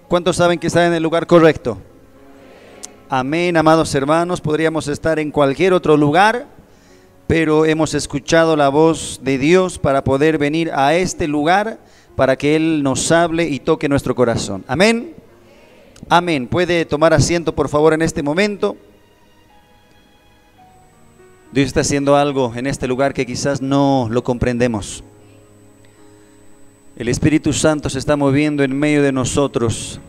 ¿Cuántos saben que están en el lugar correcto? Amén, amados hermanos. Podríamos estar en cualquier otro lugar, pero hemos escuchado la voz de Dios para poder venir a este lugar, para que Él nos hable y toque nuestro corazón. Amén. Amén. Puede tomar asiento, por favor, en este momento. Dios está haciendo algo en este lugar que quizás no lo comprendemos. El Espíritu Santo se está moviendo en medio de nosotros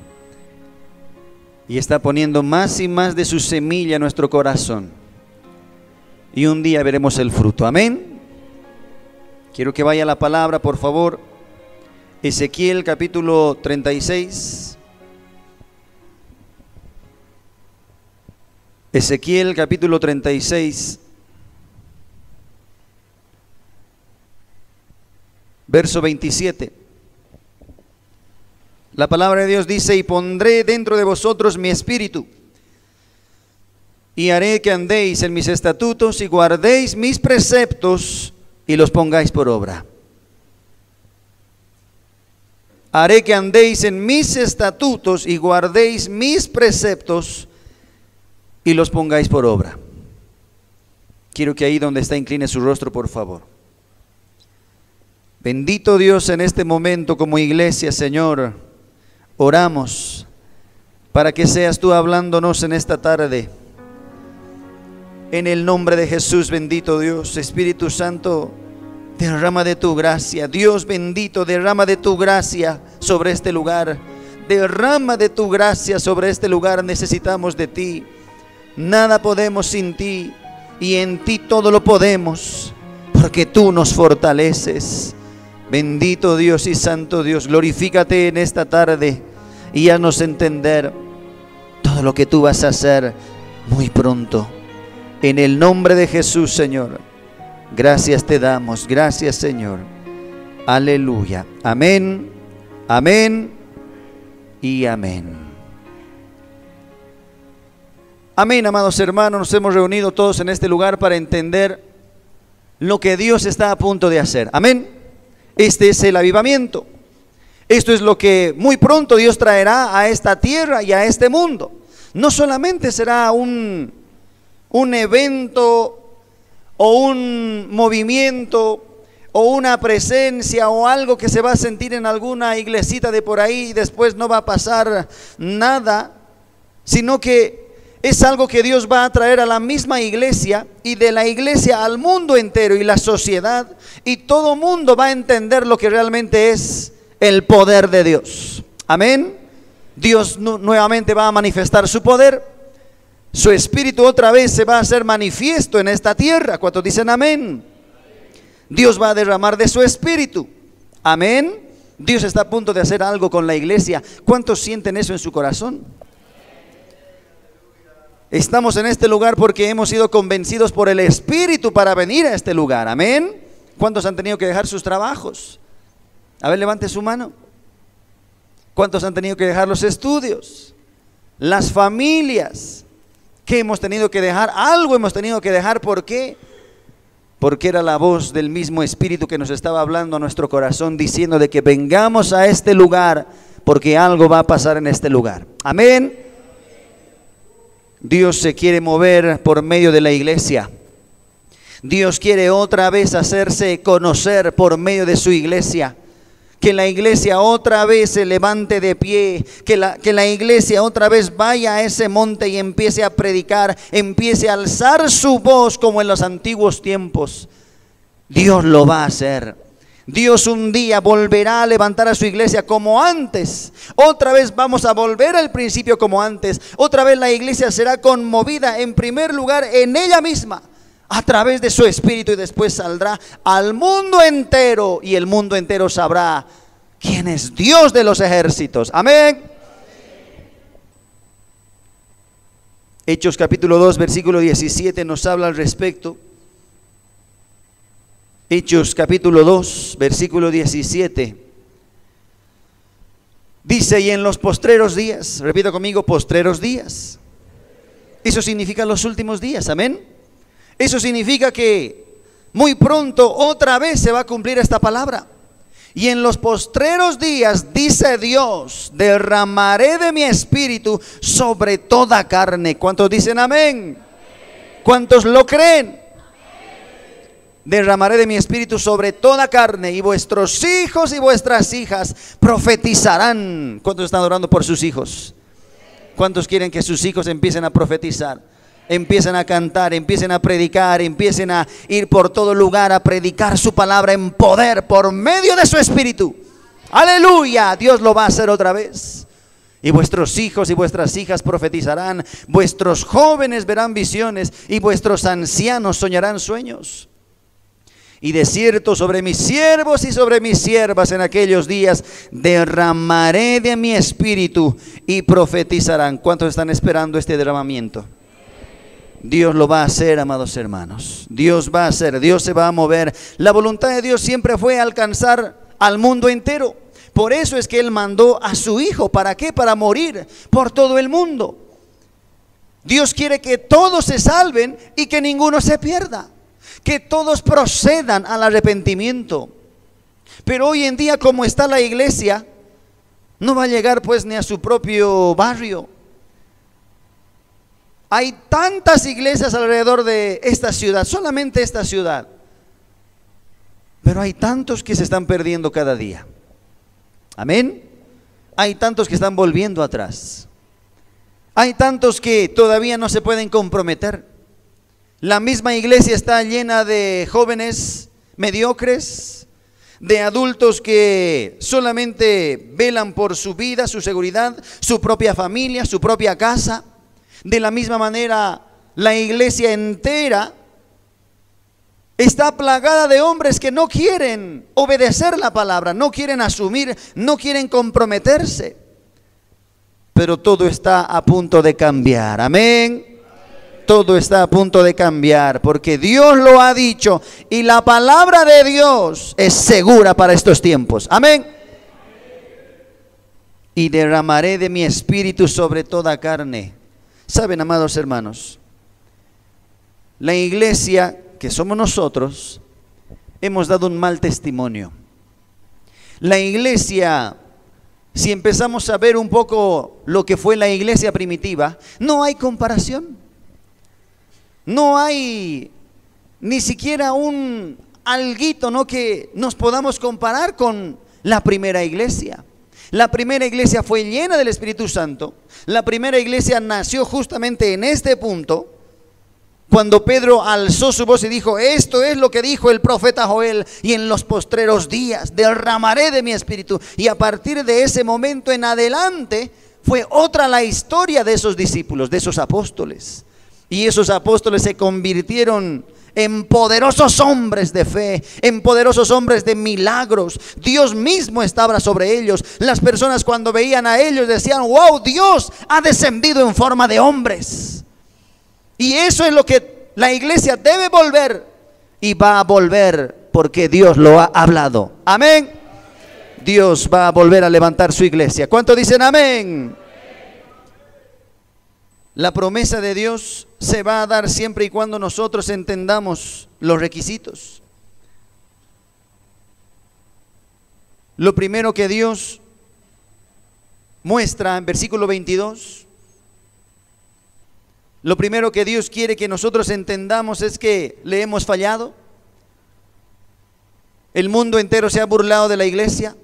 y está poniendo más y más de su semilla en nuestro corazón. Y un día veremos el fruto. Amén. Quiero que vaya la palabra, por favor. Ezequiel capítulo 36. Ezequiel capítulo 36. Verso 27. La palabra de Dios dice: y pondré dentro de vosotros mi espíritu, y haré que andéis en mis estatutos y guardéis mis preceptos y los pongáis por obra. Haré que andéis en mis estatutos y guardéis mis preceptos y los pongáis por obra. Quiero que ahí donde está incline su rostro, por favor. Bendito Dios, en este momento como iglesia, Señor, oramos para que seas tú hablándonos en esta tarde. En el nombre de Jesús, bendito Dios. Espíritu Santo, derrama de tu gracia. Dios bendito, derrama de tu gracia sobre este lugar. Derrama de tu gracia sobre este lugar. Necesitamos de ti. Nada podemos sin ti, y en ti todo lo podemos, porque tú nos fortaleces. Bendito Dios y santo Dios, glorifícate en esta tarde y haznos entender todo lo que tú vas a hacer muy pronto. En el nombre de Jesús, Señor, gracias te damos. Gracias, Señor. Aleluya. Amén, amén y amén. Amén, amados hermanos. Nos hemos reunido todos en este lugar para entender lo que Dios está a punto de hacer. Amén. Este es el avivamiento. Esto es lo que muy pronto Dios traerá a esta tierra y a este mundo. No solamente será un evento o un movimiento o una presencia o algo que se va a sentir en alguna iglesita de por ahí y después no va a pasar nada, sino que es algo que Dios va a traer a la misma iglesia, y de la iglesia al mundo entero y la sociedad, y todo mundo va a entender lo que realmente es el poder de Dios. Amén. Dios nuevamente va a manifestar su poder. Su espíritu otra vez se va a hacer manifiesto en esta tierra. ¿Cuántos dicen amén? Dios va a derramar de su espíritu. Amén. Dios está a punto de hacer algo con la iglesia. ¿Cuántos sienten eso en su corazón? Estamos en este lugar porque hemos sido convencidos por el Espíritu para venir a este lugar. Amén. ¿Cuántos han tenido que dejar sus trabajos? A ver, levante su mano. ¿Cuántos han tenido que dejar los estudios? Las familias. ¿Qué hemos tenido que dejar? Algo hemos tenido que dejar. ¿Por qué? Porque era la voz del mismo Espíritu que nos estaba hablando a nuestro corazón, diciendo de que vengamos a este lugar porque algo va a pasar en este lugar. Amén. Dios se quiere mover por medio de la iglesia. Dios quiere otra vez hacerse conocer por medio de su iglesia. Que la iglesia otra vez se levante de pie, que la iglesia otra vez vaya a ese monte y empiece a predicar, empiece a alzar su voz como en los antiguos tiempos. Dios lo va a hacer. Dios un día volverá a levantar a su iglesia como antes. Otra vez vamos a volver al principio como antes. Otra vez la iglesia será conmovida en primer lugar en ella misma, a través de su espíritu, y después saldrá al mundo entero, y el mundo entero sabrá quién es Dios de los ejércitos. Amén. Hechos capítulo 2 versículo 17 nos habla al respecto. Hechos capítulo 2 versículo 17 dice: y en los postreros días, repita conmigo, postreros días. Eso significa los últimos días. Amén. Eso significa que muy pronto otra vez se va a cumplir esta palabra. Y en los postreros días, dice Dios, derramaré de mi espíritu sobre toda carne. ¿Cuántos dicen amén? ¿Cuántos lo creen? Derramaré de mi espíritu sobre toda carne, y vuestros hijos y vuestras hijas profetizarán. ¿Cuántos están orando por sus hijos? ¿Cuántos quieren que sus hijos empiecen a profetizar? Empiecen a cantar, empiecen a predicar, empiecen a ir por todo lugar a predicar su palabra en poder por medio de su espíritu. Aleluya, Dios lo va a hacer otra vez. Y vuestros hijos y vuestras hijas profetizarán, vuestros jóvenes verán visiones y vuestros ancianos soñarán sueños. Y de cierto sobre mis siervos y sobre mis siervas en aquellos días derramaré de mi espíritu y profetizarán. ¿Cuántos están esperando este derramamiento? Dios lo va a hacer, amados hermanos. Dios va a hacer, Dios se va a mover. La voluntad de Dios siempre fue alcanzar al mundo entero. Por eso es que Él mandó a su Hijo. ¿Para qué? Para morir por todo el mundo. Dios quiere que todos se salven y que ninguno se pierda. Que todos procedan al arrepentimiento. Pero hoy en día, como está la iglesia, no va a llegar pues ni a su propio barrio. Hay tantas iglesias alrededor de esta ciudad, solamente esta ciudad. Pero hay tantos que se están perdiendo cada día. Amén. Hay tantos que están volviendo atrás. Hay tantos que todavía no se pueden comprometer. La misma iglesia está llena de jóvenes mediocres, de adultos que solamente velan por su vida, su seguridad, su propia familia, su propia casa. De la misma manera, la iglesia entera está plagada de hombres que no quieren obedecer la palabra, no quieren asumir, no quieren comprometerse. Pero todo está a punto de cambiar. Amén. Todo está a punto de cambiar porque Dios lo ha dicho y la palabra de Dios es segura para estos tiempos. Amén. Y derramaré de mi espíritu sobre toda carne. Saben, amados hermanos, la iglesia que somos nosotros hemos dado un mal testimonio. La iglesia, si empezamos a ver un poco lo que fue la iglesia primitiva, no hay comparación. No hay ni siquiera un alguito, ¿no?, que nos podamos comparar con la primera iglesia. La primera iglesia fue llena del Espíritu Santo. La primera iglesia nació justamente en este punto, cuando Pedro alzó su voz y dijo: esto es lo que dijo el profeta Joel, y en los postreros días derramaré de mi espíritu. Y a partir de ese momento en adelante fue otra la historia de esos discípulos, de esos apóstoles. Y esos apóstoles se convirtieron en poderosos hombres de fe, en poderosos hombres de milagros. Dios mismo estaba sobre ellos. Las personas, cuando veían a ellos, decían: wow, Dios ha descendido en forma de hombres. Y eso es lo que la iglesia debe volver, y va a volver porque Dios lo ha hablado. Amén. Dios va a volver a levantar su iglesia. ¿Cuántos dicen amén? La promesa de Dios se va a dar siempre y cuando nosotros entendamos los requisitos. Lo primero que Dios muestra en versículo 22, lo primero que Dios quiere que nosotros entendamos es que le hemos fallado. El mundo entero se ha burlado de la iglesia.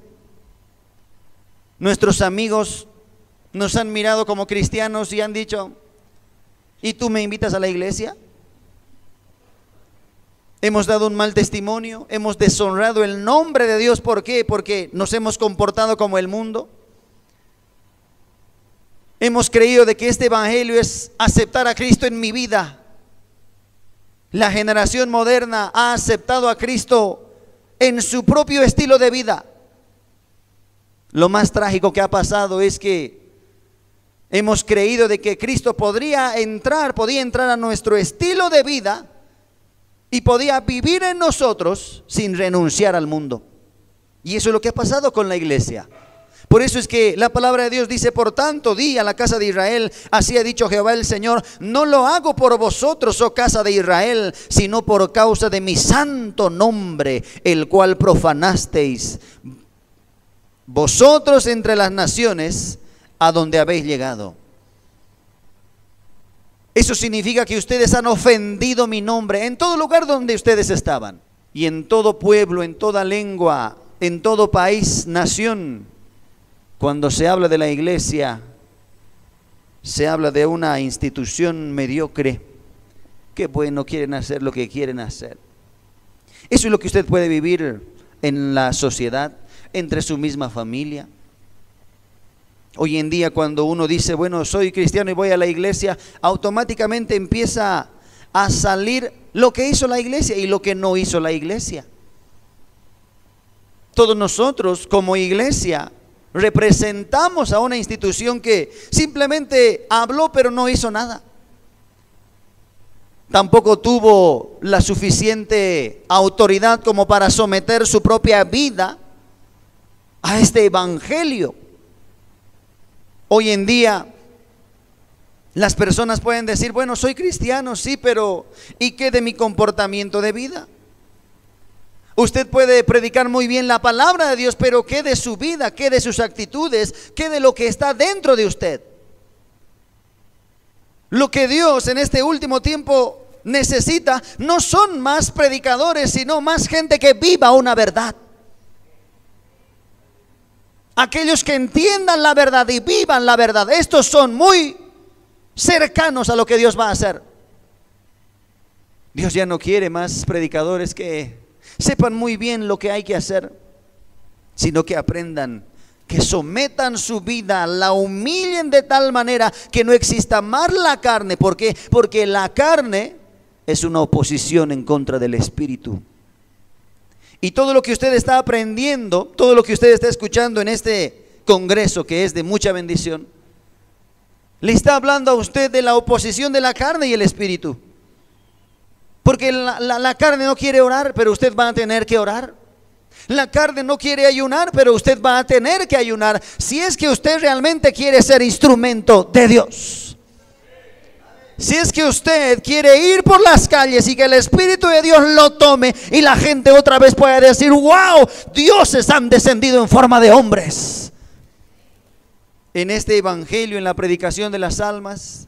Nuestros amigos nos han mirado como cristianos y han dicho: ¿y tú me invitas a la iglesia? Hemos dado un mal testimonio, hemos deshonrado el nombre de Dios. ¿Por qué? Porque nos hemos comportado como el mundo. Hemos creído de que este evangelio es aceptar a Cristo en mi vida. La generación moderna ha aceptado a Cristo en su propio estilo de vida. Lo más trágico que ha pasado es que hemos creído de que Cristo podía entrar a nuestro estilo de vida y podía vivir en nosotros sin renunciar al mundo. Y eso es lo que ha pasado con la iglesia. Por eso es que la palabra de Dios dice: por tanto, di a la casa de Israel, así ha dicho Jehová el Señor, no lo hago por vosotros, oh casa de Israel, sino por causa de mi santo nombre, el cual profanasteis. vosotros entre las naciones a donde habéis llegado. Eso significa que ustedes han ofendido mi nombre en todo lugar donde ustedes estaban, y en todo pueblo, en toda lengua, en todo país, nación. Cuando se habla de la iglesia, se habla de una institución mediocre que pues no quieren hacer lo que quieren hacer. Eso es lo que usted puede vivir en la sociedad, entre su misma familia. Hoy en día, cuando uno dice, bueno, soy cristiano y voy a la iglesia, automáticamente empieza a salir lo que hizo la iglesia y lo que no hizo la iglesia. Todos nosotros como iglesia representamos a una institución que simplemente habló pero no hizo nada. Tampoco tuvo la suficiente autoridad como para someter su propia vida a este evangelio. Hoy en día las personas pueden decir, bueno, soy cristiano, sí, pero ¿y qué de mi comportamiento de vida? Usted puede predicar muy bien la palabra de Dios, pero ¿qué de su vida? ¿Qué de sus actitudes? ¿Qué de lo que está dentro de usted? Lo que Dios en este último tiempo necesita no son más predicadores, sino más gente que viva una verdad. Aquellos que entiendan la verdad y vivan la verdad. Estos son muy cercanos a lo que Dios va a hacer. Dios ya no quiere más predicadores que sepan muy bien lo que hay que hacer, sino que aprendan, que sometan su vida, la humillen de tal manera que no exista más la carne. ¿Por qué? Porque la carne es una oposición en contra del Espíritu. Y todo lo que usted está aprendiendo, todo lo que usted está escuchando en este congreso, que es de mucha bendición, le está hablando a usted de la oposición de la carne y el Espíritu. Porque la carne no quiere orar, pero usted va a tener que orar. La carne no quiere ayunar, pero usted va a tener que ayunar, si es que usted realmente quiere ser instrumento de Dios. Si es que usted quiere ir por las calles y que el Espíritu de Dios lo tome y la gente otra vez pueda decir, wow, dioses han descendido en forma de hombres. En este evangelio, en la predicación de las almas,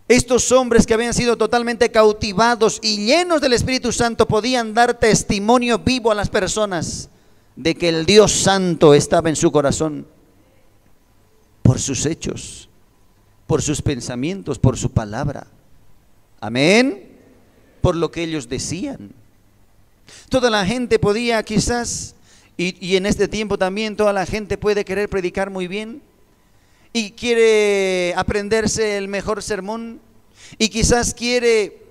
estos hombres que habían sido totalmente cautivados y llenos del Espíritu Santo podían dar testimonio vivo a las personas de que el Dios Santo estaba en su corazón por sus hechos, por sus pensamientos, por su palabra. Amén. Por lo que ellos decían. Toda la gente podía quizás, y en este tiempo también toda la gente puede querer predicar muy bien y quiere aprenderse el mejor sermón y quizás quiere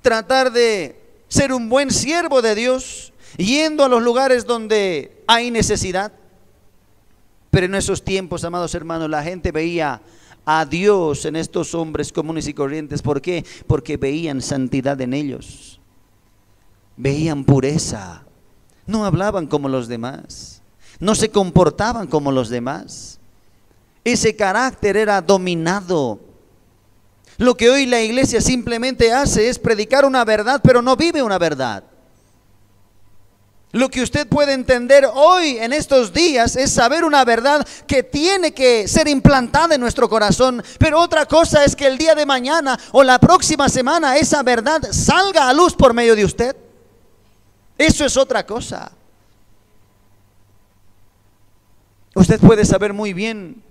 tratar de ser un buen siervo de Dios yendo a los lugares donde hay necesidad. Pero en esos tiempos, amados hermanos, la gente veía a Dios en estos hombres comunes y corrientes. ¿Por qué? Porque veían santidad en ellos, veían pureza, no hablaban como los demás, no se comportaban como los demás. Ese carácter era dominado. Lo que hoy la iglesia simplemente hace es predicar una verdad, pero no vive una verdad. Lo que usted puede entender hoy en estos días es saber una verdad que tiene que ser implantada en nuestro corazón. Pero otra cosa es que el día de mañana o la próxima semana esa verdad salga a luz por medio de usted. Eso es otra cosa. Usted puede saber muy bien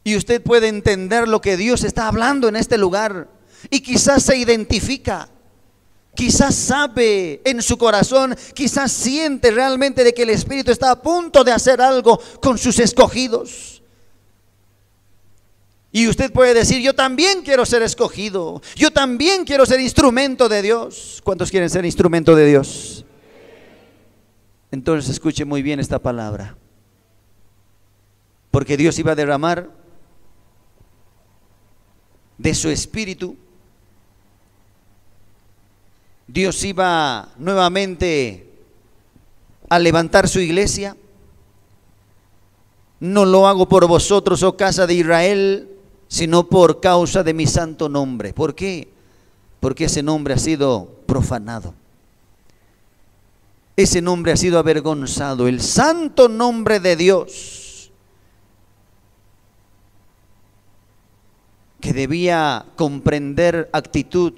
y usted puede entender lo que Dios está hablando en este lugar y quizás se identifica. Quizás sabe en su corazón, quizás siente realmente de que el Espíritu está a punto de hacer algo con sus escogidos. Y usted puede decir, yo también quiero ser escogido, yo también quiero ser instrumento de Dios. ¿Cuántos quieren ser instrumento de Dios? Entonces escuche muy bien esta palabra, porque Dios iba a derramar de su Espíritu. Dios iba nuevamente a levantar su iglesia. No lo hago por vosotros, oh casa de Israel, sino por causa de mi santo nombre. ¿Por qué? Porque ese nombre ha sido profanado. ese nombre ha sido avergonzado. El santo nombre de Dios, que debía comprender actitud,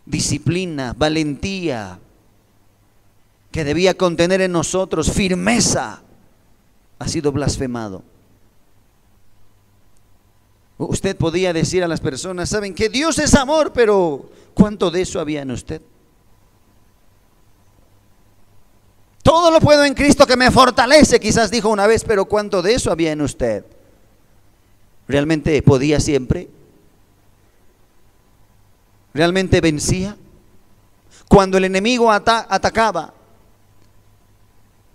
disciplina, valentía, que debía contener en nosotros firmeza, ha sido blasfemado. Usted podía decir a las personas: saben que Dios es amor, pero ¿cuánto de eso había en usted? Todo lo puedo en Cristo que me fortalece, quizás dijo una vez, pero ¿cuánto de eso había en usted? ¿Realmente podía siempre? ¿Realmente vencía? Cuando el enemigo atacaba,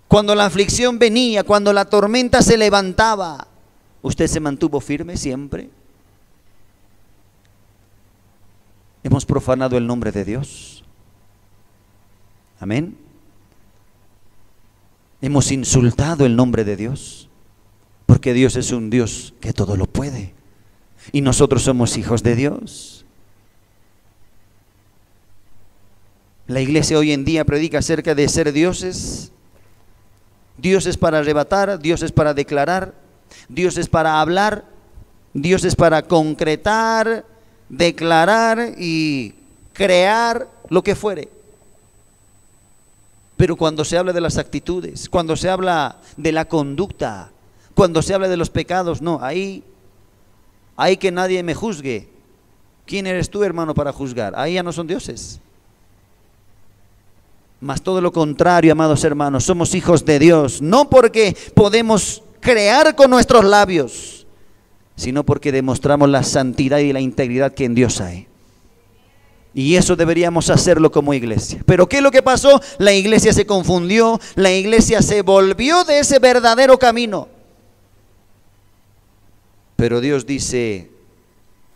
cuando la aflicción venía, cuando la tormenta se levantaba, ¿usted se mantuvo firme siempre? Hemos profanado el nombre de Dios. Amén. Hemos insultado el nombre de Dios, porque Dios es un Dios que todo lo puede, y nosotros somos hijos de Dios. La iglesia hoy en día predica acerca de ser dioses. Dios es para arrebatar, Dios es para declarar, Dios es para hablar, Dios es para concretar, declarar y crear lo que fuere. Pero cuando se habla de las actitudes, cuando se habla de la conducta, cuando se habla de los pecados, no, ahí que nadie me juzgue. ¿Quién eres tú, hermano, para juzgar? Ahí ya no son dioses. Mas todo lo contrario, amados hermanos, somos hijos de Dios, no porque podemos crear con nuestros labios, sino porque demostramos la santidad y la integridad que en Dios hay. Y eso deberíamos hacerlo como iglesia. Pero ¿qué es lo que pasó? La iglesia se confundió, la iglesia se volvió de ese verdadero camino. Pero Dios dice: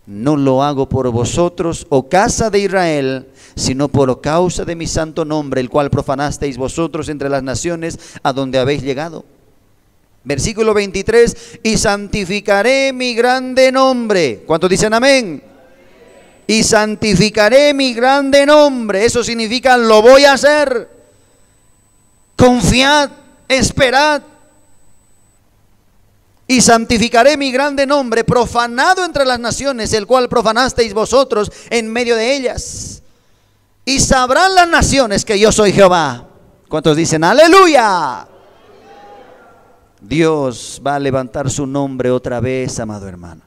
no lo hago por vosotros, oh casa de Israel, sino por causa de mi santo nombre, el cual profanasteis vosotros entre las naciones a donde habéis llegado. Versículo 23, y santificaré mi grande nombre. ¿Cuántos dicen amén? Y santificaré mi grande nombre. Eso significa: lo voy a hacer. Confiad, esperad. Y santificaré mi grande nombre, profanado entre las naciones, el cual profanasteis vosotros en medio de ellas. Y sabrán las naciones que yo soy Jehová. ¿Cuántos dicen aleluya? Dios va a levantar su nombre otra vez, amado hermano.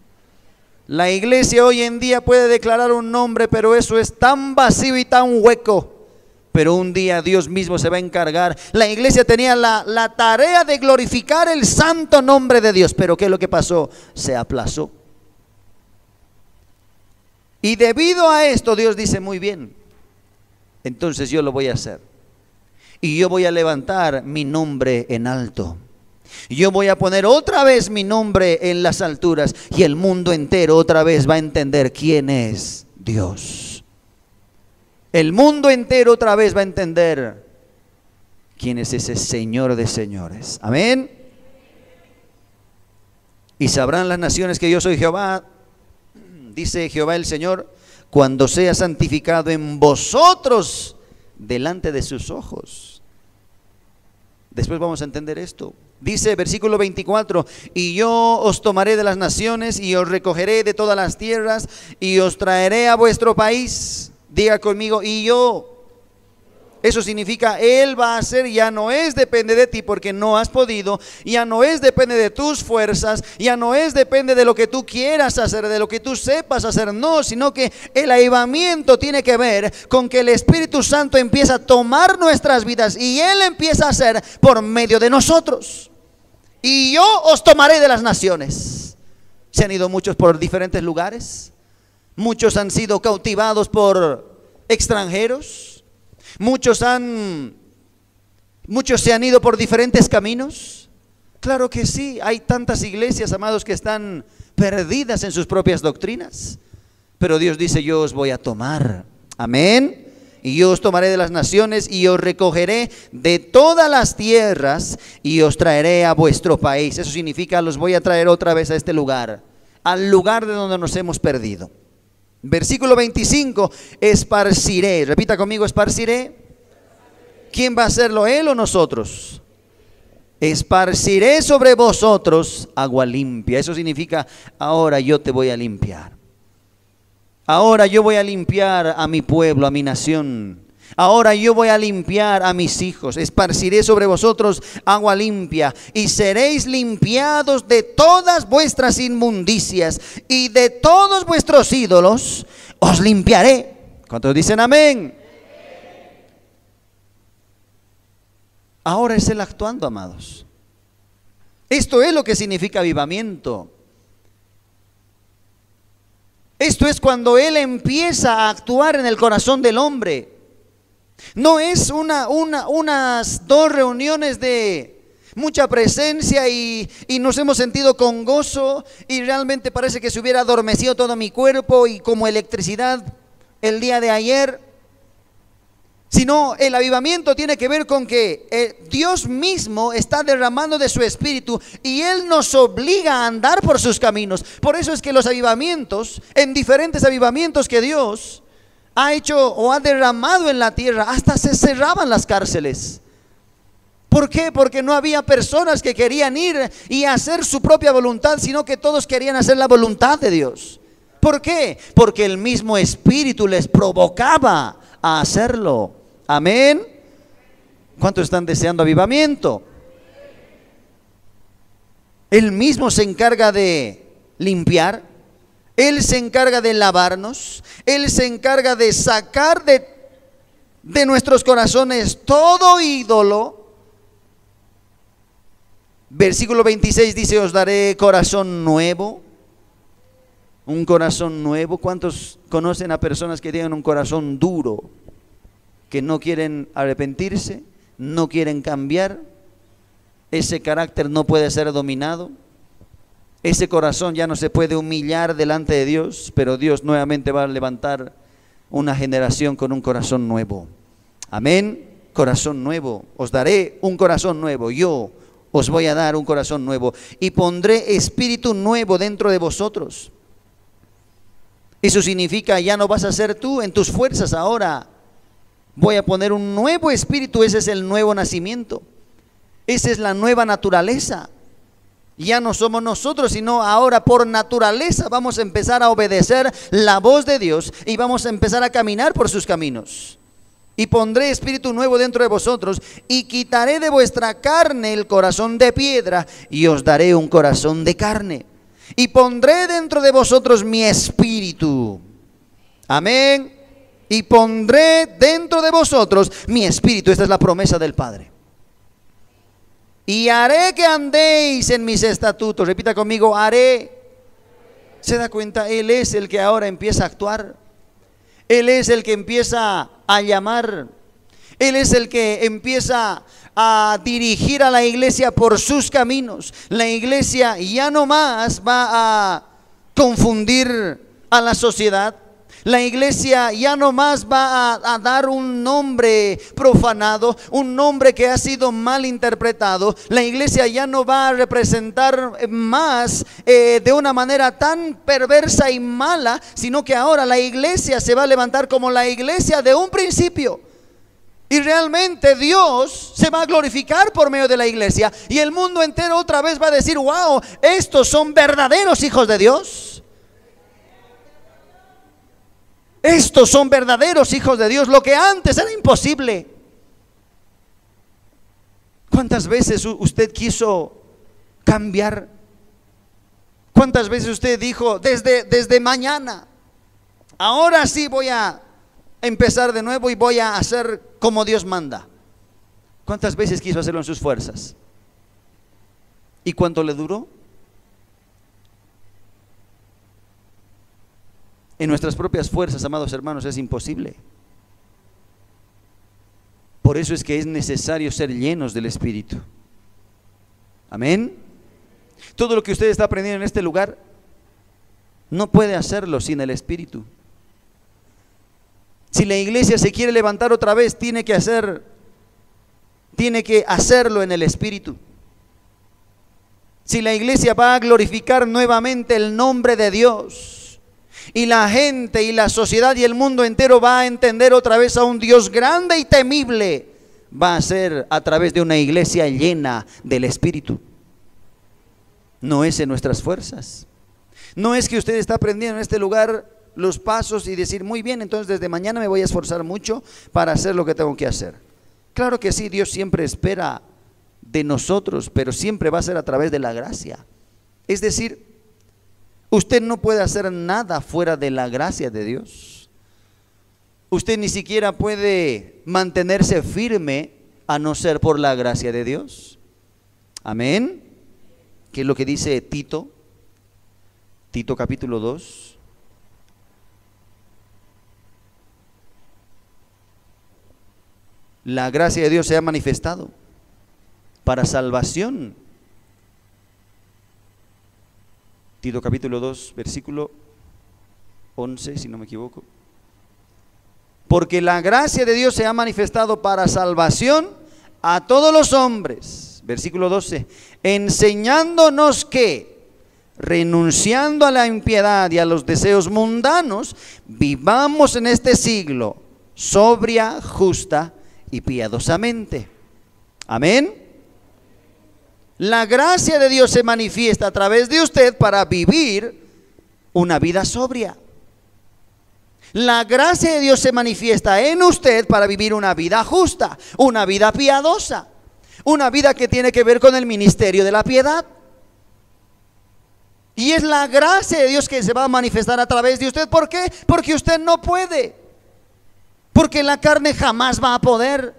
La iglesia hoy en día puede declarar un nombre, pero eso es tan vacío y tan hueco. Pero un día Dios mismo se va a encargar. La iglesia tenía la tarea de glorificar el santo nombre de Dios. Pero ¿qué es lo que pasó? Se aplazó. Y debido a esto Dios dice: muy bien, entonces yo lo voy a hacer. Y yo voy a levantar mi nombre en alto. Yo voy a poner otra vez mi nombre en las alturas, y el mundo entero otra vez va a entender quién es Dios. El mundo entero otra vez va a entender quién es ese Señor de señores. Amén. Y sabrán las naciones que yo soy Jehová, dice Jehová el Señor, cuando sea santificado en vosotros delante de sus ojos. Después vamos a entender esto. Dice versículo 24: y yo os tomaré de las naciones y os recogeré de todas las tierras y os traeré a vuestro país. Diga conmigo: y yo. Eso significa Él va a hacer. Ya no es depende de ti porque no has podido, ya no es depende de tus fuerzas, ya no es depende de lo que tú quieras hacer, de lo que tú sepas hacer, no, sino que el avivamiento tiene que ver con que el Espíritu Santo empieza a tomar nuestras vidas y Él empieza a hacer por medio de nosotros. Y yo os tomaré de las naciones. Se han ido muchos por diferentes lugares, muchos han sido cautivados por extranjeros. Muchos se han ido por diferentes caminos. Claro que sí, hay tantas iglesias, amados, que están perdidas en sus propias doctrinas. Pero Dios dice: yo os voy a tomar. Amén. Y yo os tomaré de las naciones y os recogeré de todas las tierras y os traeré a vuestro país. Eso significa: los voy a traer otra vez a este lugar, al lugar de donde nos hemos perdido. Versículo 25: esparciré. Repita conmigo: esparciré. ¿Quién va a hacerlo, él o nosotros? Esparciré sobre vosotros agua limpia. Eso significa, ahora yo te voy a limpiar. Ahora yo voy a limpiar a mi pueblo, a mi nación. Ahora yo voy a limpiar a mis hijos. Esparciré sobre vosotros agua limpia y seréis limpiados de todas vuestras inmundicias y de todos vuestros ídolos os limpiaré. ¿Cuántos dicen amén? Ahora es Él actuando, amados. Esto es lo que significa avivamiento. Esto es cuando Él empieza a actuar en el corazón del hombre. No es unas dos reuniones de mucha presencia y nos hemos sentido con gozo y realmente parece que se hubiera adormecido todo mi cuerpo y como electricidad el día de ayer. Sino el avivamiento tiene que ver con que Dios mismo está derramando de su espíritu y Él nos obliga a andar por sus caminos. Por eso es que los avivamientos, en diferentes avivamientos que Dios ha hecho o ha derramado en la tierra, hasta se cerraban las cárceles. ¿Por qué? Porque no había personas que querían ir y hacer su propia voluntad, sino que todos querían hacer la voluntad de Dios. ¿Por qué? Porque el mismo espíritu les provocaba a hacerlo. Amén. ¿Cuántos están deseando avivamiento? Él mismo se encarga de limpiar. Él se encarga de lavarnos. Él se encarga de sacar de nuestros corazones todo ídolo. Versículo 26 dice: os daré corazón nuevo. Un corazón nuevo. ¿Cuántos conocen a personas que tienen un corazón duro? Que no quieren arrepentirse, no quieren cambiar. Ese carácter no puede ser dominado. Ese corazón ya no se puede humillar delante de Dios, pero Dios nuevamente va a levantar una generación con un corazón nuevo. Amén. Corazón nuevo. Os daré un corazón nuevo. Yo os voy a dar un corazón nuevo y pondré espíritu nuevo dentro de vosotros. Eso significa, ya no vas a ser tú en tus fuerzas ahora. Voy a poner un nuevo espíritu. Ese es el nuevo nacimiento. Esa es la nueva naturaleza. Ya no somos nosotros, sino ahora por naturaleza vamos a empezar a obedecer la voz de Dios y vamos a empezar a caminar por sus caminos. Y pondré espíritu nuevo dentro de vosotros y quitaré de vuestra carne el corazón de piedra y os daré un corazón de carne. Y pondré dentro de vosotros mi espíritu. Amén. Y pondré dentro de vosotros mi espíritu. Esta es la promesa del Padre. Y haré que andéis en mis estatutos. Repita conmigo: haré. ¿Se da cuenta? Él es el que ahora empieza a actuar. Él es el que empieza a llamar. Él es el que empieza a dirigir a la iglesia por sus caminos. La iglesia ya no más va a confundir a la sociedad. La iglesia ya no más va a dar un nombre profanado, un nombre que ha sido mal interpretado. La iglesia ya no va a representar más de una manera tan perversa y mala, sino que ahora la iglesia se va a levantar como la iglesia de un principio. Y realmente Dios se va a glorificar por medio de la iglesia. Y el mundo entero otra vez va a decir: wow, estos son verdaderos hijos de Dios. Estos son verdaderos hijos de Dios, lo que antes era imposible. ¿Cuántas veces usted quiso cambiar? ¿Cuántas veces usted dijo: desde mañana, ahora sí voy a empezar de nuevo y voy a hacer como Dios manda? ¿Cuántas veces quiso hacerlo en sus fuerzas? ¿Y cuánto le duró? En nuestras propias fuerzas, amados hermanos, es imposible. Por eso es que es necesario ser llenos del Espíritu. Amén. Todo lo que usted está aprendiendo en este lugar no puede hacerlo sin el Espíritu. Si la iglesia se quiere levantar otra vez, tiene que hacerlo en el Espíritu. Si la iglesia va a glorificar nuevamente el nombre de Dios, y la gente y la sociedad y el mundo entero va a entender otra vez a un Dios grande y temible, va a ser a través de una iglesia llena del Espíritu. No es en nuestras fuerzas. No es que usted está aprendiendo en este lugar los pasos y decir, muy bien, entonces desde mañana me voy a esforzar mucho para hacer lo que tengo que hacer. Claro que sí, Dios siempre espera de nosotros, pero siempre va a ser a través de la gracia. Es decir, usted no puede hacer nada fuera de la gracia de Dios. Usted ni siquiera puede mantenerse firme a no ser por la gracia de Dios. Amén. ¿Qué es lo que dice Tito? Tito capítulo 2. La gracia de Dios se ha manifestado para salvación. Tito capítulo 2, versículo 11, si no me equivoco. Porque la gracia de Dios se ha manifestado para salvación a todos los hombres. Versículo 12. Enseñándonos que, renunciando a la impiedad y a los deseos mundanos, vivamos en este siglo sobria, justa y piadosamente. Amén. La gracia de Dios se manifiesta a través de usted para vivir una vida sobria. La gracia de Dios se manifiesta en usted para vivir una vida justa, una vida piadosa, una vida que tiene que ver con el ministerio de la piedad. Y es la gracia de Dios que se va a manifestar a través de usted. ¿Por qué? Porque usted no puede. Porque la carne jamás va a poder.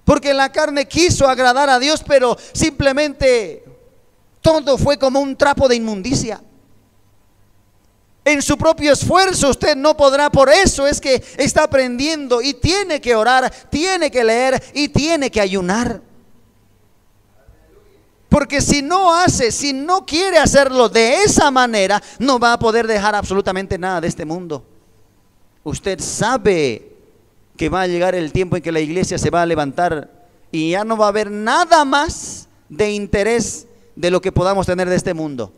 Porque la carne quiso agradar a Dios, pero simplemente todo fue como un trapo de inmundicia. En su propio esfuerzo usted no podrá. Por eso es que está aprendiendo y tiene que orar, tiene que leer y tiene que ayunar. Porque si no hace, si no quiere hacerlo de esa manera, no va a poder dejar absolutamente nada de este mundo. Usted sabe que va a llegar el tiempo en que la iglesia se va a levantar y ya no va a haber nada más de interés de lo que podamos tener de este mundo,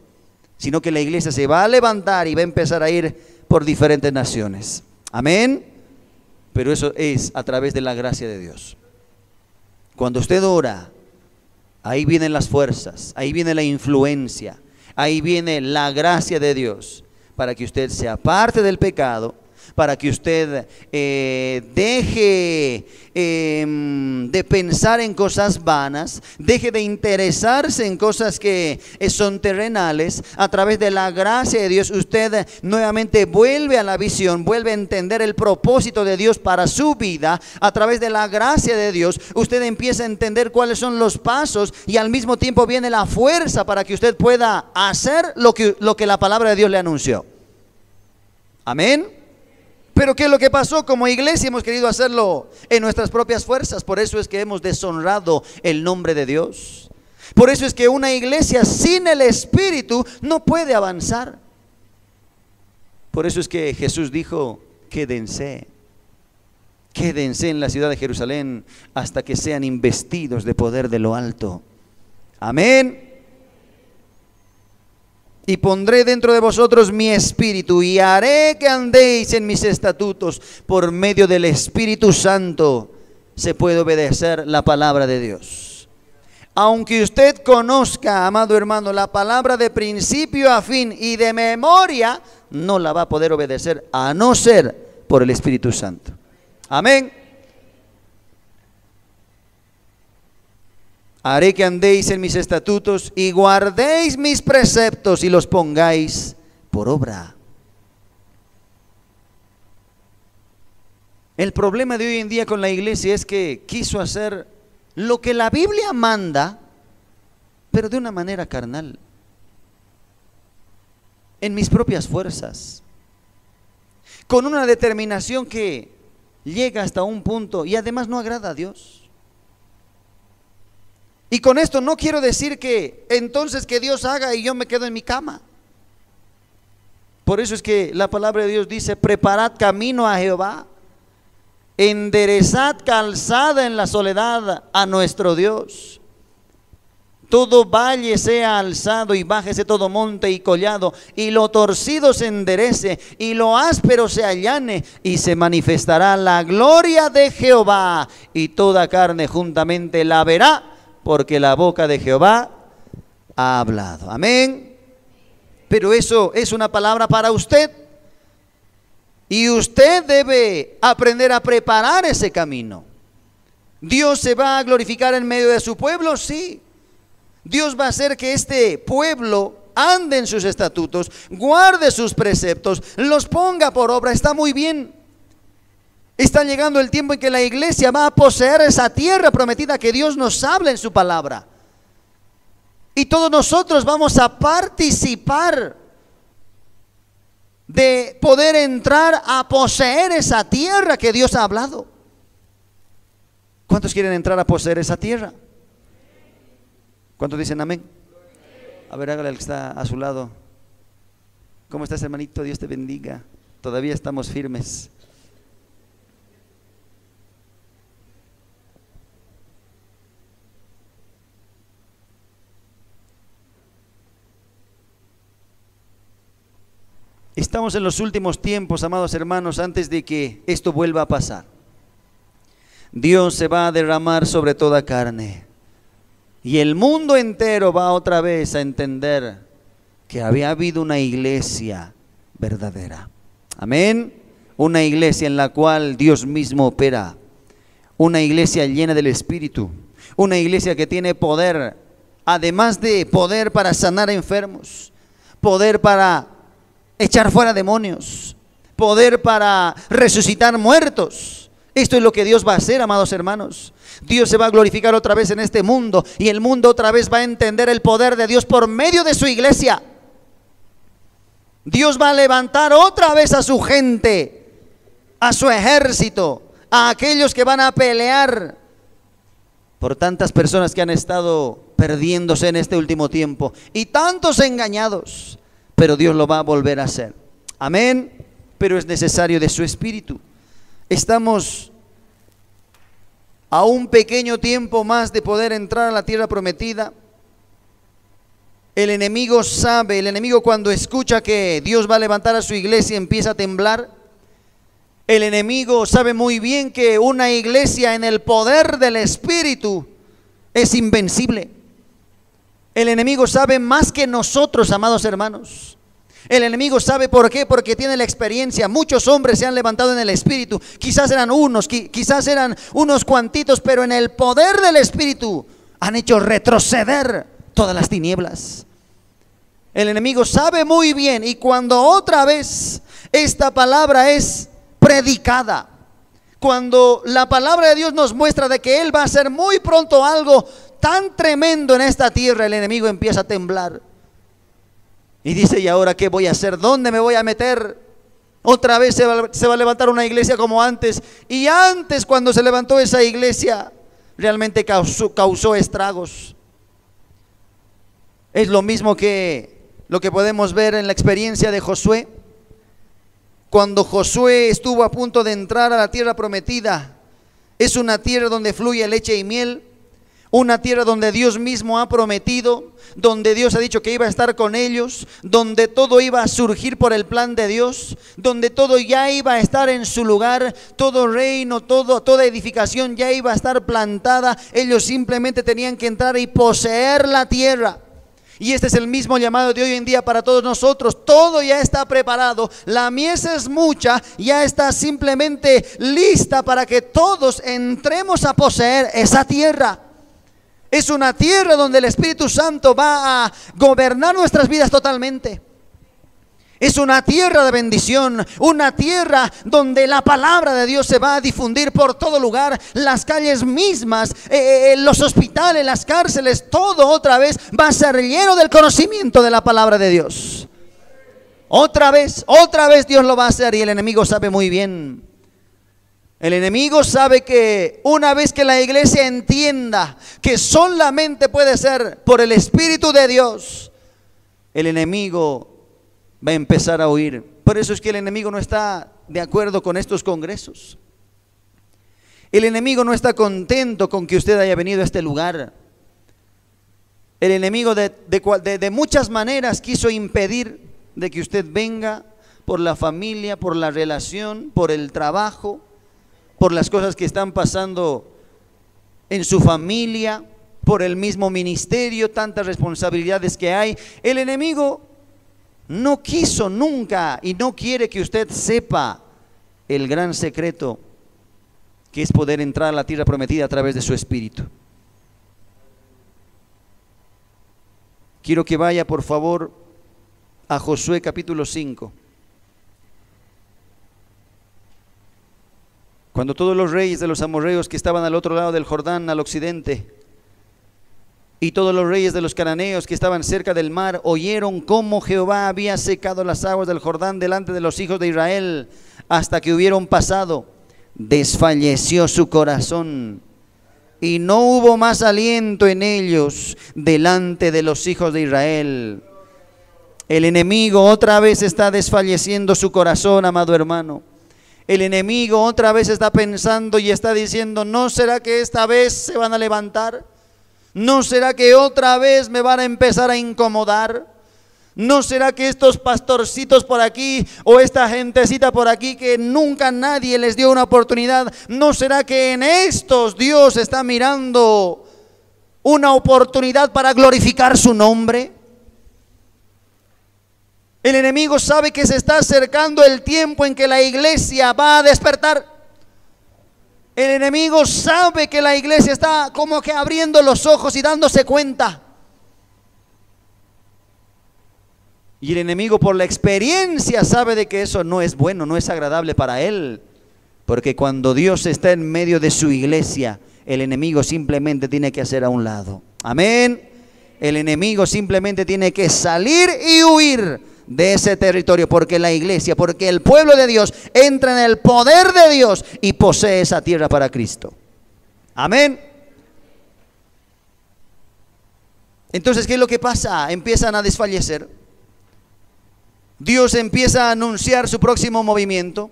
sino que la iglesia se va a levantar y va a empezar a ir por diferentes naciones. Amén. Pero eso es a través de la gracia de Dios. Cuando usted ora, ahí vienen las fuerzas, ahí viene la influencia, ahí viene la gracia de Dios para que usted se aparte del pecado, para que usted deje de pensar en cosas vanas, deje de interesarse en cosas que son terrenales. A través de la gracia de Dios usted nuevamente vuelve a la visión, vuelve a entender el propósito de Dios para su vida. A través de la gracia de Dios usted empieza a entender cuáles son los pasos y al mismo tiempo viene la fuerza para que usted pueda hacer lo que la palabra de Dios le anunció. Amén. Pero ¿qué es lo que pasó? Como iglesia hemos querido hacerlo en nuestras propias fuerzas. Por eso es que hemos deshonrado el nombre de Dios. Por eso es que una iglesia sin el Espíritu no puede avanzar. Por eso es que Jesús dijo, quédense en la ciudad de Jerusalén hasta que sean investidos de poder de lo alto. Amén. Y pondré dentro de vosotros mi espíritu y haré que andéis en mis estatutos. Por medio del Espíritu Santo se puede obedecer la palabra de Dios. Aunque usted conozca, amado hermano, la palabra de principio a fin y de memoria, no la va a poder obedecer a no ser por el Espíritu Santo. Amén. Haré que andéis en mis estatutos y guardéis mis preceptos y los pongáis por obra. El problema de hoy en día con la iglesia es que quiso hacer lo que la Biblia manda, pero de una manera carnal, en mis propias fuerzas, con una determinación que llega hasta un punto y además no agrada a Dios. Y con esto no quiero decir que entonces que Dios haga y yo me quedo en mi cama. Por eso es que la palabra de Dios dice, preparad camino a Jehová, enderezad calzada en la soledad a nuestro Dios. todo valle sea alzado y bájese todo monte y collado, y lo torcido se enderece y lo áspero se allane, y se manifestará la gloria de Jehová, y toda carne juntamente la verá, porque la boca de Jehová ha hablado. Amén. Pero eso es una palabra para usted, y usted debe aprender a preparar ese camino. ¿Dios se va a glorificar en medio de su pueblo? Sí. Dios va a hacer que este pueblo ande en sus estatutos, guarde sus preceptos, los ponga por obra. Está muy bien. Está llegando el tiempo en que la iglesia va a poseer esa tierra prometida que Dios nos habla en su palabra. Y todos nosotros vamos a participar de poder entrar a poseer esa tierra que Dios ha hablado. ¿Cuántos quieren entrar a poseer esa tierra? ¿Cuántos dicen amén? A ver, hágale al que está a su lado. ¿Cómo estás, hermanito? Dios te bendiga. Todavía estamos firmes. Estamos en los últimos tiempos, amados hermanos, antes de que esto vuelva a pasar. Dios se va a derramar sobre toda carne, y el mundo entero va otra vez a entender que había habido una iglesia verdadera. Amén. Una iglesia en la cual Dios mismo opera. Una iglesia llena del Espíritu. Una iglesia que tiene poder, además de poder para sanar enfermos, poder para echar fuera demonios, poder para resucitar muertos. Esto es lo que Dios va a hacer, amados hermanos. Dios se va a glorificar otra vez en este mundo, y el mundo otra vez va a entender el poder de Dios por medio de su iglesia. Dios va a levantar otra vez a su gente, a su ejército, a aquellos que van a pelear por tantas personas que han estado perdiéndose en este último tiempo, y tantos engañados. Pero Dios lo va a volver a hacer. Amén. Pero es necesario de su Espíritu. Estamos a un pequeño tiempo más de poder entrar a la tierra prometida. El enemigo sabe, el enemigo cuando escucha que Dios va a levantar a su iglesia empieza a temblar. El enemigo sabe muy bien que una iglesia en el poder del Espíritu es invencible. El enemigo sabe más que nosotros, amados hermanos. El enemigo sabe por qué, porque tiene la experiencia. Muchos hombres se han levantado en el Espíritu. Quizás eran unos, quizás eran unos cuantitos, pero en el poder del Espíritu han hecho retroceder todas las tinieblas. El enemigo sabe muy bien, y cuando otra vez esta palabra es predicada, cuando la palabra de Dios nos muestra de que Él va a hacer muy pronto algo tan tremendo en esta tierra, el enemigo empieza a temblar y dice: ¿y ahora qué voy a hacer? ¿Dónde me voy a meter? Otra vez se va a levantar una iglesia como antes. Y antes, cuando se levantó esa iglesia, realmente causó estragos. Es lo mismo que lo que podemos ver en la experiencia de Josué. Cuando Josué estuvo a punto de entrar a la tierra prometida, es una tierra donde fluye leche y miel. Una tierra donde Dios mismo ha prometido, donde Dios ha dicho que iba a estar con ellos, donde todo iba a surgir por el plan de Dios, donde todo ya iba a estar en su lugar, todo reino, toda edificación ya iba a estar plantada. Ellos simplemente tenían que entrar y poseer la tierra. Y este es el mismo llamado de hoy en día para todos nosotros. Todo ya está preparado, la mies es mucha, ya está simplemente lista para que todos entremos a poseer esa tierra. Es una tierra donde el Espíritu Santo va a gobernar nuestras vidas totalmente. Es una tierra de bendición, una tierra donde la palabra de Dios se va a difundir por todo lugar. Las calles mismas, los hospitales, las cárceles, todo otra vez va a ser lleno del conocimiento de la palabra de Dios. Otra vez Dios lo va a hacer, y el enemigo sabe muy bien. El enemigo sabe que una vez que la iglesia entienda que solamente puede ser por el Espíritu de Dios, el enemigo va a empezar a huir. Por eso es que el enemigo no está de acuerdo con estos congresos. El enemigo no está contento con que usted haya venido a este lugar. El enemigo de muchas maneras quiso impedir de que usted venga, por la familia, por la relación, por el trabajo, por las cosas que están pasando en su familia, por el mismo ministerio, tantas responsabilidades que hay. El enemigo no quiso nunca y no quiere que usted sepa el gran secreto que es poder entrar a la tierra prometida a través de su espíritu. Quiero que vaya por favor a Josué capítulo 5. Cuando todos los reyes de los amorreos que estaban al otro lado del Jordán, al occidente, y todos los reyes de los cananeos que estaban cerca del mar, oyeron cómo Jehová había secado las aguas del Jordán delante de los hijos de Israel, hasta que hubieron pasado, desfalleció su corazón, y no hubo más aliento en ellos delante de los hijos de Israel. El enemigo otra vez está desfalleciendo su corazón, amado hermano. El enemigo otra vez está pensando y está diciendo: ¿no será que esta vez se van a levantar? ¿No será que otra vez me van a empezar a incomodar? ¿No será que estos pastorcitos por aquí o esta gentecita por aquí que nunca nadie les dio una oportunidad, no será que en estos Dios está mirando una oportunidad para glorificar su nombre? El enemigo sabe que se está acercando el tiempo en que la iglesia va a despertar. El enemigo sabe que la iglesia está como que abriendo los ojos y dándose cuenta. Y el enemigo, por la experiencia, sabe de que eso no es bueno, no es agradable para él. Porque cuando Dios está en medio de su iglesia, el enemigo simplemente tiene que hacer a un lado. Amén. El enemigo simplemente tiene que salir y huir de ese territorio, porque la iglesia, porque el pueblo de Dios entra en el poder de Dios y posee esa tierra para Cristo. Amén. Entonces, ¿qué es lo que pasa? Empiezan a desfallecer. Dios empieza a anunciar su próximo movimiento.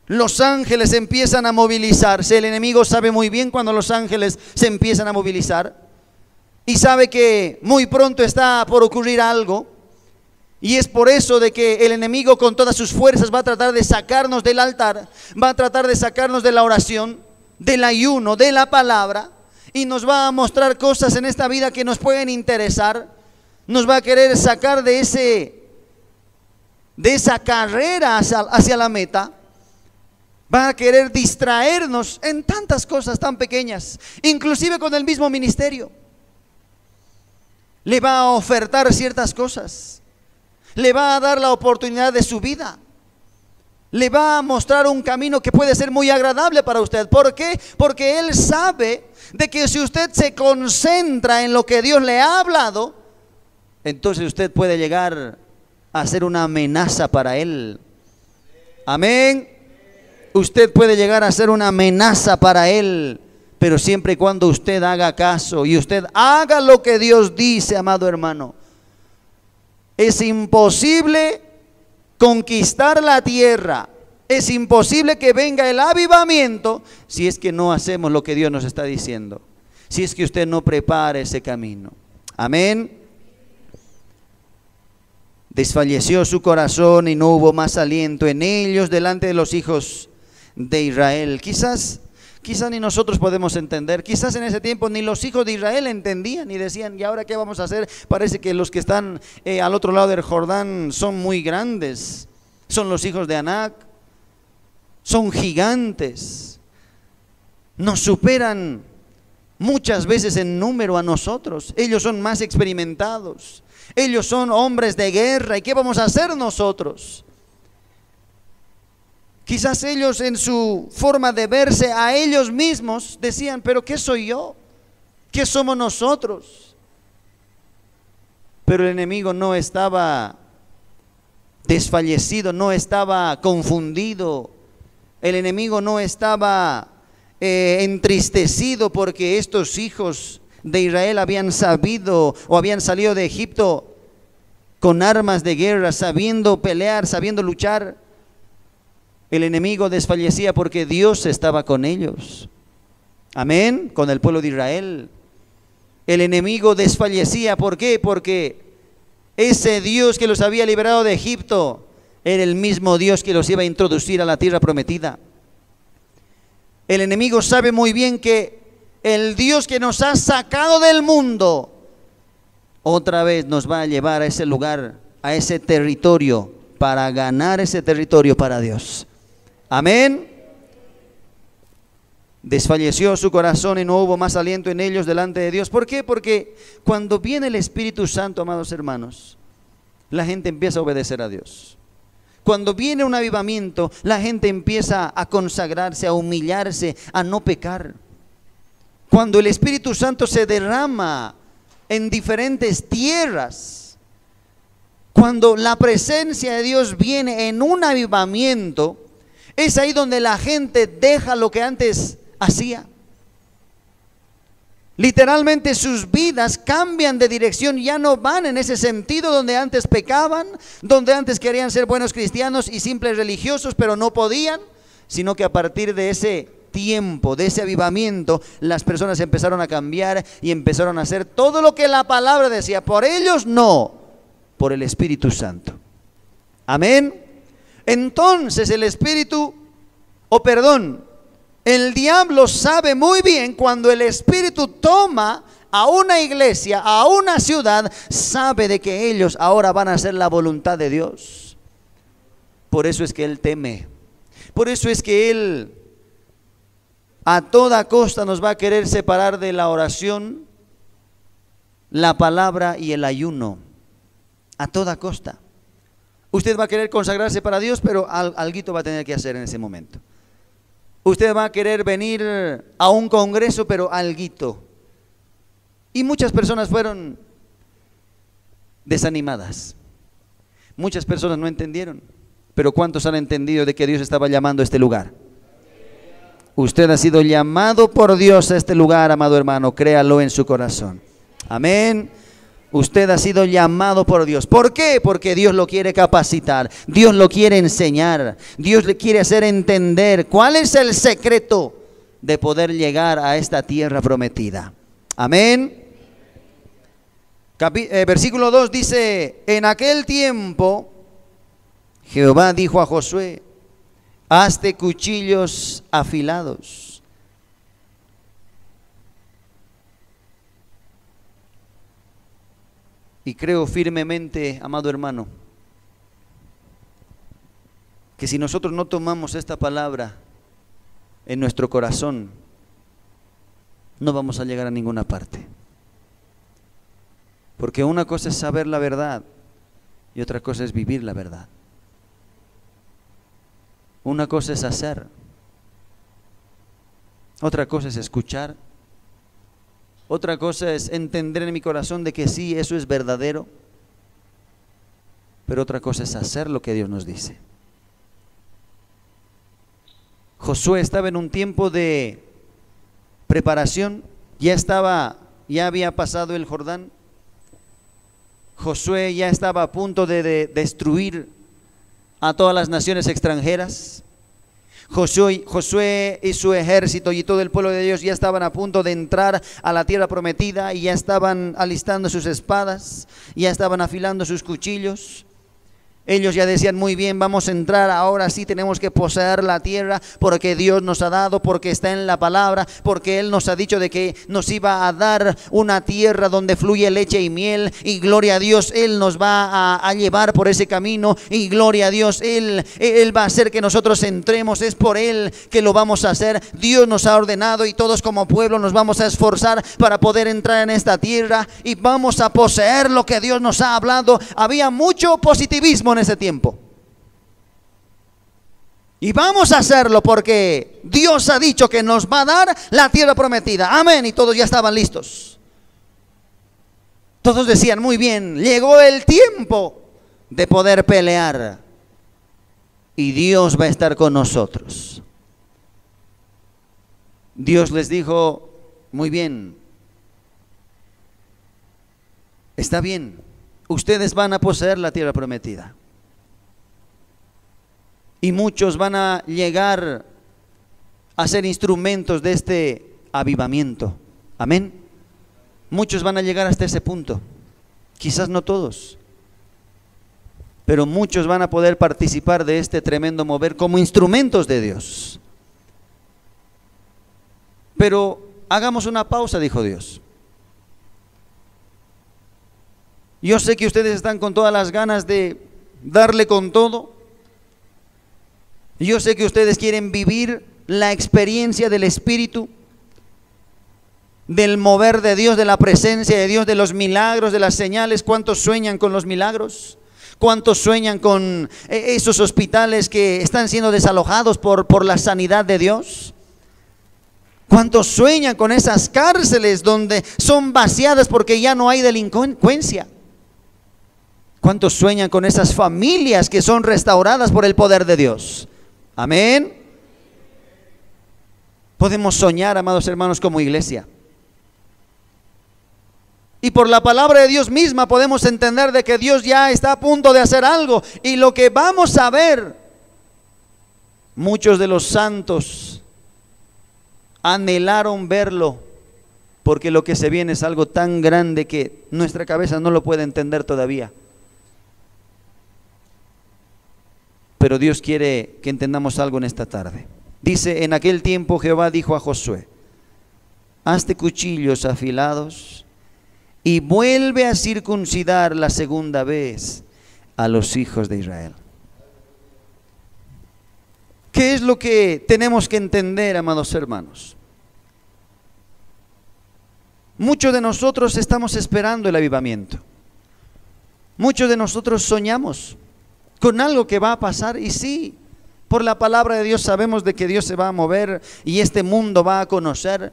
Los ángeles empiezan a movilizarse. El enemigo sabe muy bien cuando los ángeles se empiezan a movilizar y sabe que muy pronto está por ocurrir algo. Y es por eso de que el enemigo con todas sus fuerzas va a tratar de sacarnos del altar, va a tratar de sacarnos de la oración, del ayuno, de la palabra, y nos va a mostrar cosas en esta vida que nos pueden interesar. Nos va a querer sacar de esa carrera hacia la meta. Va a querer distraernos en tantas cosas tan pequeñas, inclusive con el mismo ministerio. Le va a ofertar ciertas cosas. Le va a dar la oportunidad de su vida. Le va a mostrar un camino que puede ser muy agradable para usted. ¿Por qué? Porque Él sabe de que si usted se concentra en lo que Dios le ha hablado, entonces usted puede llegar a ser una amenaza para Él. Amén. Usted puede llegar a ser una amenaza para Él, pero siempre y cuando usted haga caso y usted haga lo que Dios dice, amado hermano. Es imposible conquistar la tierra, es imposible que venga el avivamiento si es que no hacemos lo que Dios nos está diciendo, si es que usted no prepara ese camino. Amén. Desfalleció su corazón y no hubo más aliento en ellos delante de los hijos de Israel. Quizás ni nosotros podemos entender. Quizás en ese tiempo ni los hijos de Israel entendían y decían: ¿y ahora qué vamos a hacer? Parece que los que están al otro lado del Jordán son muy grandes. Son los hijos de Anac. Son gigantes. Nos superan muchas veces en número a nosotros. Ellos son más experimentados. Ellos son hombres de guerra. ¿Y qué vamos a hacer nosotros? Quizás ellos, en su forma de verse a ellos mismos, decían: ¿pero qué soy yo? ¿Qué somos nosotros? Pero el enemigo no estaba desfallecido, no estaba confundido. El enemigo no estaba entristecido porque estos hijos de Israel habían sabido o habían salido de Egipto con armas de guerra, sabiendo pelear, sabiendo luchar. El enemigo desfallecía porque Dios estaba con ellos. Amén, con el pueblo de Israel. El enemigo desfallecía. ¿Por qué? Porque ese Dios que los había liberado de Egipto era el mismo Dios que los iba a introducir a la tierra prometida. El enemigo sabe muy bien que el Dios que nos ha sacado del mundo otra vez nos va a llevar a ese lugar, a ese territorio, para ganar ese territorio para Dios. Amén. Desfalleció su corazón y no hubo más aliento en ellos delante de Dios. ¿Por qué? Porque cuando viene el Espíritu Santo, amados hermanos, la gente empieza a obedecer a Dios. Cuando viene un avivamiento, la gente empieza a consagrarse, a humillarse, a no pecar. Cuando el Espíritu Santo se derrama en diferentes tierras, cuando la presencia de Dios viene en un avivamiento, es ahí donde la gente deja lo que antes hacía. Literalmente sus vidas cambian de dirección, ya no van en ese sentido donde antes pecaban, donde antes querían ser buenos cristianos y simples religiosos, pero no podían, sino que a partir de ese tiempo, de ese avivamiento, las personas empezaron a cambiar y empezaron a hacer todo lo que la palabra decía. Por ellos no, por el Espíritu Santo. Amén. Entonces el diablo sabe muy bien cuando el Espíritu toma a una iglesia, a una ciudad, sabe de que ellos ahora van a hacer la voluntad de Dios. Por eso es que él teme. Por eso es que él a toda costa nos va a querer separar de la oración, la palabra y el ayuno. A toda costa. Usted va a querer consagrarse para Dios, pero alguito va a tener que hacer en ese momento. Usted va a querer venir a un congreso, pero alguito. Y muchas personas fueron desanimadas. Muchas personas no entendieron. Pero ¿cuántos han entendido de que Dios estaba llamando a este lugar? Usted ha sido llamado por Dios a este lugar, amado hermano. Créalo en su corazón. Amén. Usted ha sido llamado por Dios. ¿Por qué? Porque Dios lo quiere capacitar. Dios lo quiere enseñar. Dios le quiere hacer entender cuál es el secreto de poder llegar a esta tierra prometida. Amén. Versículo 2 dice: en aquel tiempo Jehová dijo a Josué: hazte cuchillos afilados. Y creo firmemente, amado hermano, que si nosotros no tomamos esta palabra en nuestro corazón, no vamos a llegar a ninguna parte. Porque una cosa es saber la verdad y otra cosa es vivir la verdad. Una cosa es hacer, otra cosa es escuchar. Otra cosa es entender en mi corazón de que sí, eso es verdadero. Pero otra cosa es hacer lo que Dios nos dice. Josué estaba en un tiempo de preparación. Ya había pasado el Jordán. Josué ya estaba a punto de destruir a todas las naciones extranjeras. Josué y su ejército y todo el pueblo de Dios ya estaban a punto de entrar a la tierra prometida y ya estaban alistando sus espadas, ya estaban afilando sus cuchillos. Ellos ya decían: muy bien, vamos a entrar, ahora sí tenemos que poseer la tierra porque Dios nos ha dado, porque está en la palabra, porque Él nos ha dicho de que nos iba a dar una tierra donde fluye leche y miel, y gloria a Dios, Él nos va a llevar por ese camino, y gloria a Dios, Él va a hacer que nosotros entremos, es por Él que lo vamos a hacer. Dios nos ha ordenado y todos como pueblo nos vamos a esforzar para poder entrar en esta tierra y vamos a poseer lo que Dios nos ha hablado. Había mucho positivismo en ese tiempo. Y vamos a hacerlo porque Dios ha dicho que nos va a dar la tierra prometida. Amén. Y todos ya estaban listos. Todos decían: muy bien, llegó el tiempo de poder pelear y Dios va a estar con nosotros. Dios les dijo: muy bien, está bien, ustedes van a poseer la tierra prometida. Y muchos van a llegar a ser instrumentos de este avivamiento. Amén. Muchos van a llegar hasta ese punto, quizás no todos, pero muchos van a poder participar de este tremendo mover como instrumentos de Dios. Pero hagamos una pausa, dijo Dios. Yo sé que ustedes están con todas las ganas de darle con todo. Yo sé que ustedes quieren vivir la experiencia del Espíritu, del mover de Dios, de la presencia de Dios, de los milagros, de las señales. ¿Cuántos sueñan con los milagros? ¿Cuántos sueñan con esos hospitales que están siendo desalojados por la sanidad de Dios? ¿Cuántos sueñan con esas cárceles donde son vaciadas porque ya no hay delincuencia? ¿Cuántos sueñan con esas familias que son restauradas por el poder de Dios? Amén. Podemos soñar, amados hermanos, como iglesia. Y por la palabra de Dios misma podemos entender de que Dios ya está a punto de hacer algo. Y lo que vamos a ver, muchos de los santos anhelaron verlo, porque lo que se viene es algo tan grande que nuestra cabeza no lo puede entender todavía. Pero Dios quiere que entendamos algo en esta tarde. Dice: en aquel tiempo Jehová dijo a Josué: hazte cuchillos afilados y vuelve a circuncidar la segunda vez a los hijos de Israel. ¿Qué es lo que tenemos que entender, amados hermanos? Muchos de nosotros estamos esperando el avivamiento. Muchos de nosotros soñamos con algo que va a pasar, y sí, por la palabra de Dios sabemos de que Dios se va a mover y este mundo va a conocer.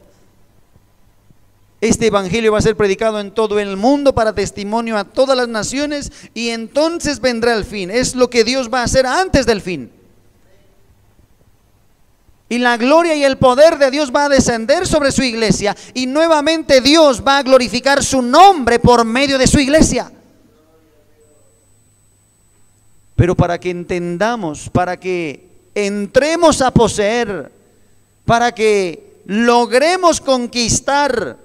Este evangelio va a ser predicado en todo el mundo para testimonio a todas las naciones, y entonces vendrá el fin. Es lo que Dios va a hacer antes del fin. Y la gloria y el poder de Dios va a descender sobre su iglesia, y nuevamente Dios va a glorificar su nombre por medio de su iglesia. Pero para que entendamos, para que entremos a poseer, para que logremos conquistar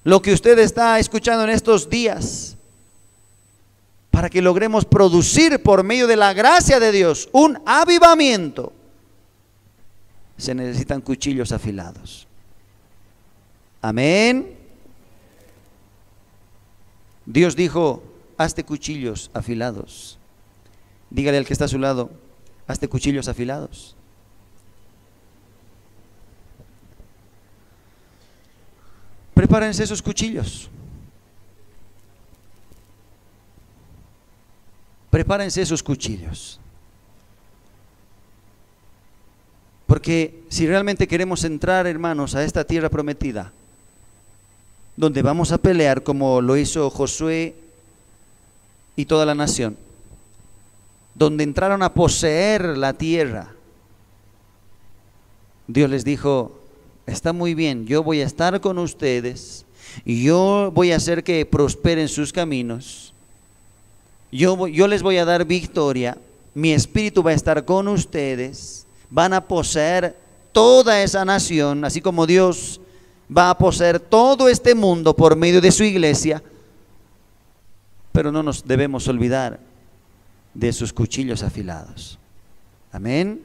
lo que usted está escuchando en estos días, para que logremos producir por medio de la gracia de Dios un avivamiento, se necesitan cuchillos afilados. Amén. Dios dijo: hazte cuchillos afilados. Dígale al que está a su lado: hazte cuchillos afilados. Prepárense esos cuchillos. Prepárense esos cuchillos. Porque si realmente queremos entrar, hermanos, a esta tierra prometida, donde vamos a pelear como lo hizo Josué y toda la nación, donde entraron a poseer la tierra, Dios les dijo: está muy bien, yo voy a estar con ustedes y yo voy a hacer que prosperen sus caminos, yo les voy a dar victoria, mi espíritu va a estar con ustedes, van a poseer toda esa nación, así como Dios va a poseer todo este mundo por medio de su iglesia. Pero no nos debemos olvidar de sus cuchillos afilados. Amén.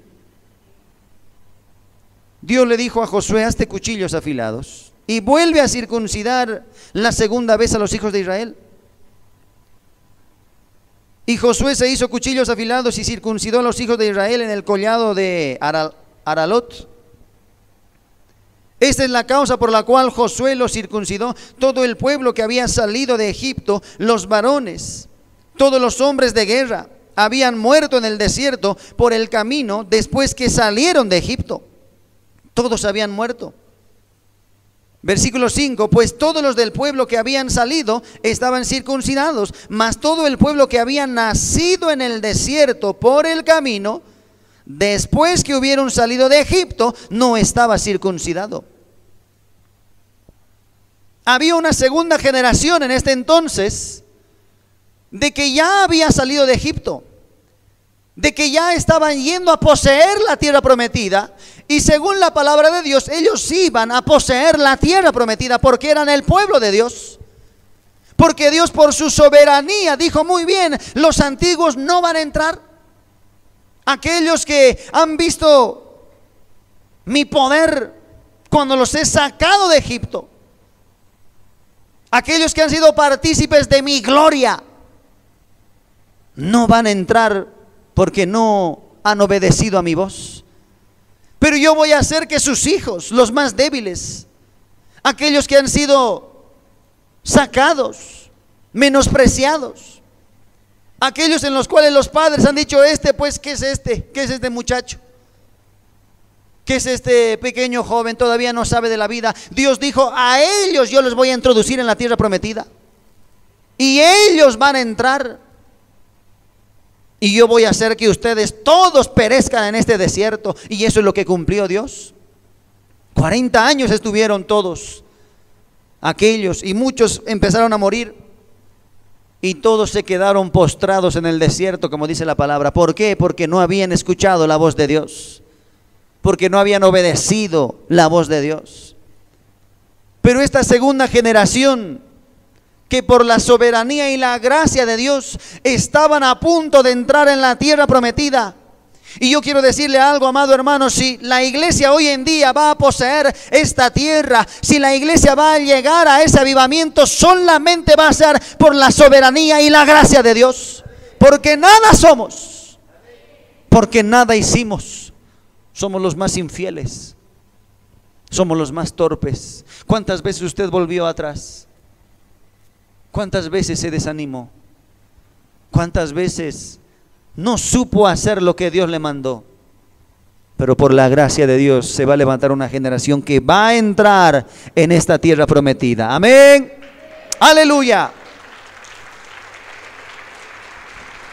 Dios le dijo a Josué: hazte cuchillos afilados y vuelve a circuncidar la segunda vez a los hijos de Israel. Y Josué se hizo cuchillos afilados y circuncidó a los hijos de Israel en el collado de Aralot. Esta es la causa por la cual Josué los circuncidó: todo el pueblo que había salido de Egipto, los varones, todos los hombres de guerra, habían muerto en el desierto por el camino después que salieron de Egipto. Todos habían muerto. Versículo 5: pues todos los del pueblo que habían salido estaban circuncidados, mas todo el pueblo que había nacido en el desierto por el camino, después que hubieron salido de Egipto, no estaba circuncidado. Había una segunda generación en este entonces de que ya había salido de Egipto, de que ya estaban yendo a poseer la tierra prometida, y según la palabra de Dios, ellos iban a poseer la tierra prometida porque eran el pueblo de Dios. Porque Dios por su soberanía dijo: muy bien, los antiguos no van a entrar. Aquellos que han visto mi poder cuando los he sacado de Egipto, aquellos que han sido partícipes de mi gloria, no van a entrar porque no han obedecido a mi voz. Pero yo voy a hacer que sus hijos, los más débiles, aquellos que han sido sacados, menospreciados, aquellos en los cuales los padres han dicho: pues, ¿qué es este? ¿Qué es este muchacho? ¿Qué es este pequeño joven? Todavía no sabe de la vida. Dios dijo: a ellos yo les voy a introducir en la tierra prometida, y ellos van a entrar. Y yo voy a hacer que ustedes todos perezcan en este desierto. Y eso es lo que cumplió Dios. 40 años estuvieron todos aquellos, y muchos empezaron a morir, y todos se quedaron postrados en el desierto, como dice la palabra. ¿Por qué? Porque no habían escuchado la voz de Dios, porque no habían obedecido la voz de Dios. Pero esta segunda generación, que por la soberanía y la gracia de Dios estaban a punto de entrar en la tierra prometida. Y yo quiero decirle algo, amado hermano: si la iglesia hoy en día va a poseer esta tierra, si la iglesia va a llegar a ese avivamiento, solamente va a ser por la soberanía y la gracia de Dios. Porque nada somos, porque nada hicimos. Somos los más infieles, somos los más torpes. ¿Cuántas veces usted volvió atrás? ¿Cuántas veces se desanimó? ¿Cuántas veces no supo hacer lo que Dios le mandó? Pero por la gracia de Dios se va a levantar una generación que va a entrar en esta tierra prometida. Amén. Aleluya.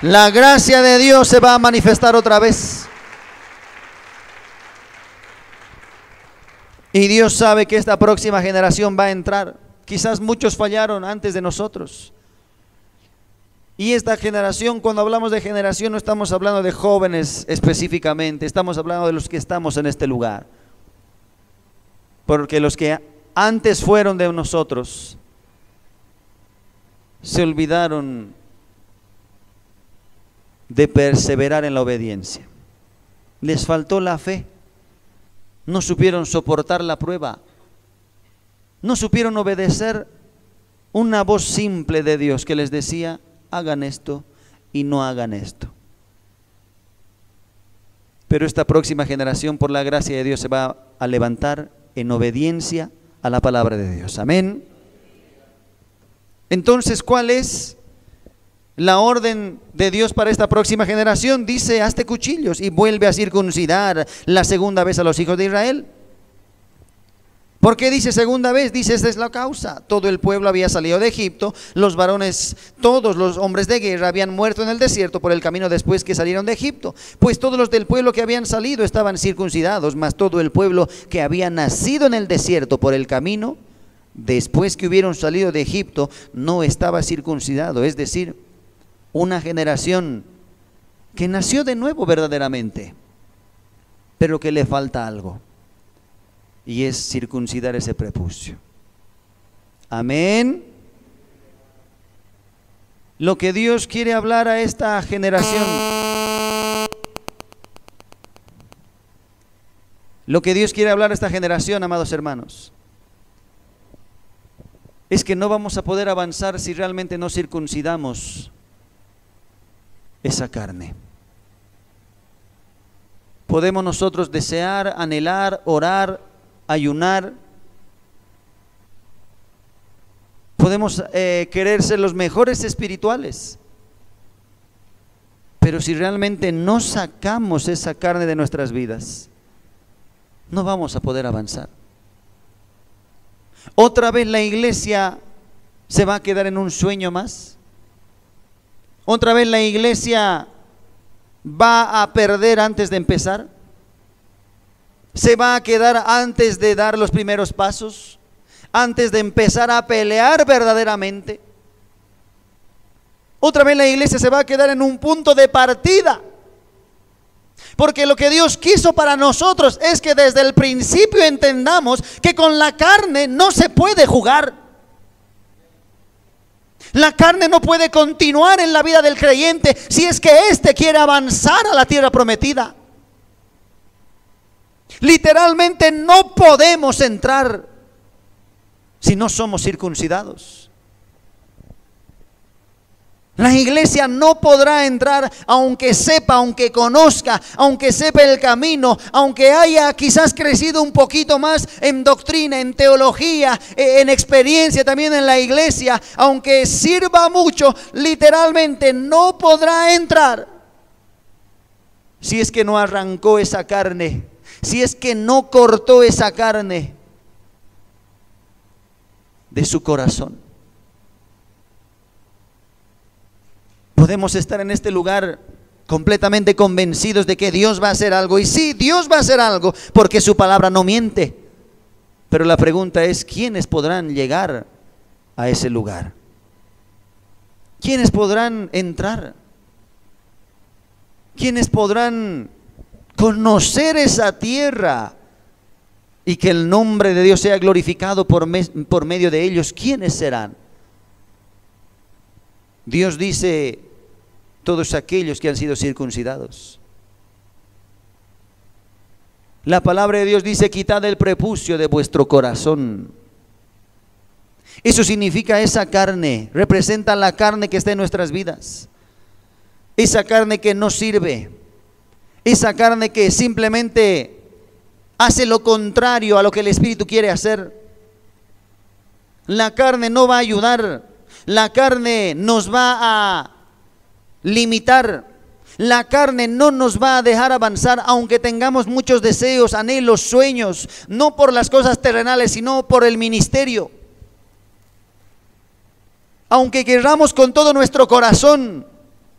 La gracia de Dios se va a manifestar otra vez. Y Dios sabe que esta próxima generación va a entrar. Quizás muchos fallaron antes de nosotros. Y esta generación, cuando hablamos de generación, no estamos hablando de jóvenes específicamente, estamos hablando de los que estamos en este lugar. Porque los que antes fueron de nosotros se olvidaron de perseverar en la obediencia. Les faltó la fe. No supieron soportar la prueba. No supieron obedecer una voz simple de Dios que les decía: hagan esto y no hagan esto. Pero esta próxima generación, por la gracia de Dios, se va a levantar en obediencia a la palabra de Dios. Amén. Entonces, ¿cuál es la orden de Dios para esta próxima generación? Dice: hazte cuchillos y vuelve a circuncidar la segunda vez a los hijos de Israel. ¿Por qué dice segunda vez? Dice: esta es la causa. Todo el pueblo había salido de Egipto, los varones, todos los hombres de guerra habían muerto en el desierto por el camino después que salieron de Egipto. Pues todos los del pueblo que habían salido estaban circuncidados, mas todo el pueblo que había nacido en el desierto por el camino, después que hubieron salido de Egipto, no estaba circuncidado. Es decir, una generación que nació de nuevo verdaderamente, pero que le falta algo. Y es circuncidar ese prepucio. Amén. Lo que Dios quiere hablar a esta generación, lo que Dios quiere hablar a esta generación, amados hermanos, es que no vamos a poder avanzar si realmente no circuncidamos esa carne. Podemos nosotros desear, anhelar, orar, ayunar, podemos querer ser los mejores espirituales, pero si realmente no sacamos esa carne de nuestras vidas, no vamos a poder avanzar. Otra vez la iglesia se va a quedar en un sueño más. Otra vez la iglesia va a perder antes de empezar. Se va a quedar antes de dar los primeros pasos, antes de empezar a pelear verdaderamente. Otra vez la iglesia se va a quedar en un punto de partida Porque lo que Dios quiso para nosotros es que desde el principio entendamos que con la carne no se puede jugar. La carne no puede continuar en la vida del creyente si es que éste quiere avanzar a la tierra prometida. Literalmente no podemos entrar si no somos circuncidados. La iglesia no podrá entrar aunque sepa, aunque conozca, aunque sepa el camino, aunque haya quizás crecido un poquito más en doctrina, en teología, en experiencia también en la iglesia, aunque sirva mucho, literalmente no podrá entrar si es que no arrancó esa carne, si es que no cortó esa carne de su corazón. Podemos estar en este lugar completamente convencidos de que Dios va a hacer algo. Y sí, Dios va a hacer algo porque su palabra no miente. Pero la pregunta es, ¿quiénes podrán llegar a ese lugar? ¿Quiénes podrán entrar? ¿Quiénes podrán conocer esa tierra y que el nombre de Dios sea glorificado por medio de ellos? ¿Quiénes serán? Dios dice: todos aquellos que han sido circuncidados. La palabra de Dios dice: quitad el prepucio de vuestro corazón. Eso significa esa carne, representa la carne que está en nuestras vidas. Esa carne que no sirve, esa carne que simplemente hace lo contrario a lo que el Espíritu quiere hacer. La carne no va a ayudar, la carne nos va a limitar, la carne no nos va a dejar avanzar, aunque tengamos muchos deseos, anhelos, sueños, no por las cosas terrenales, sino por el ministerio. Aunque queramos con todo nuestro corazón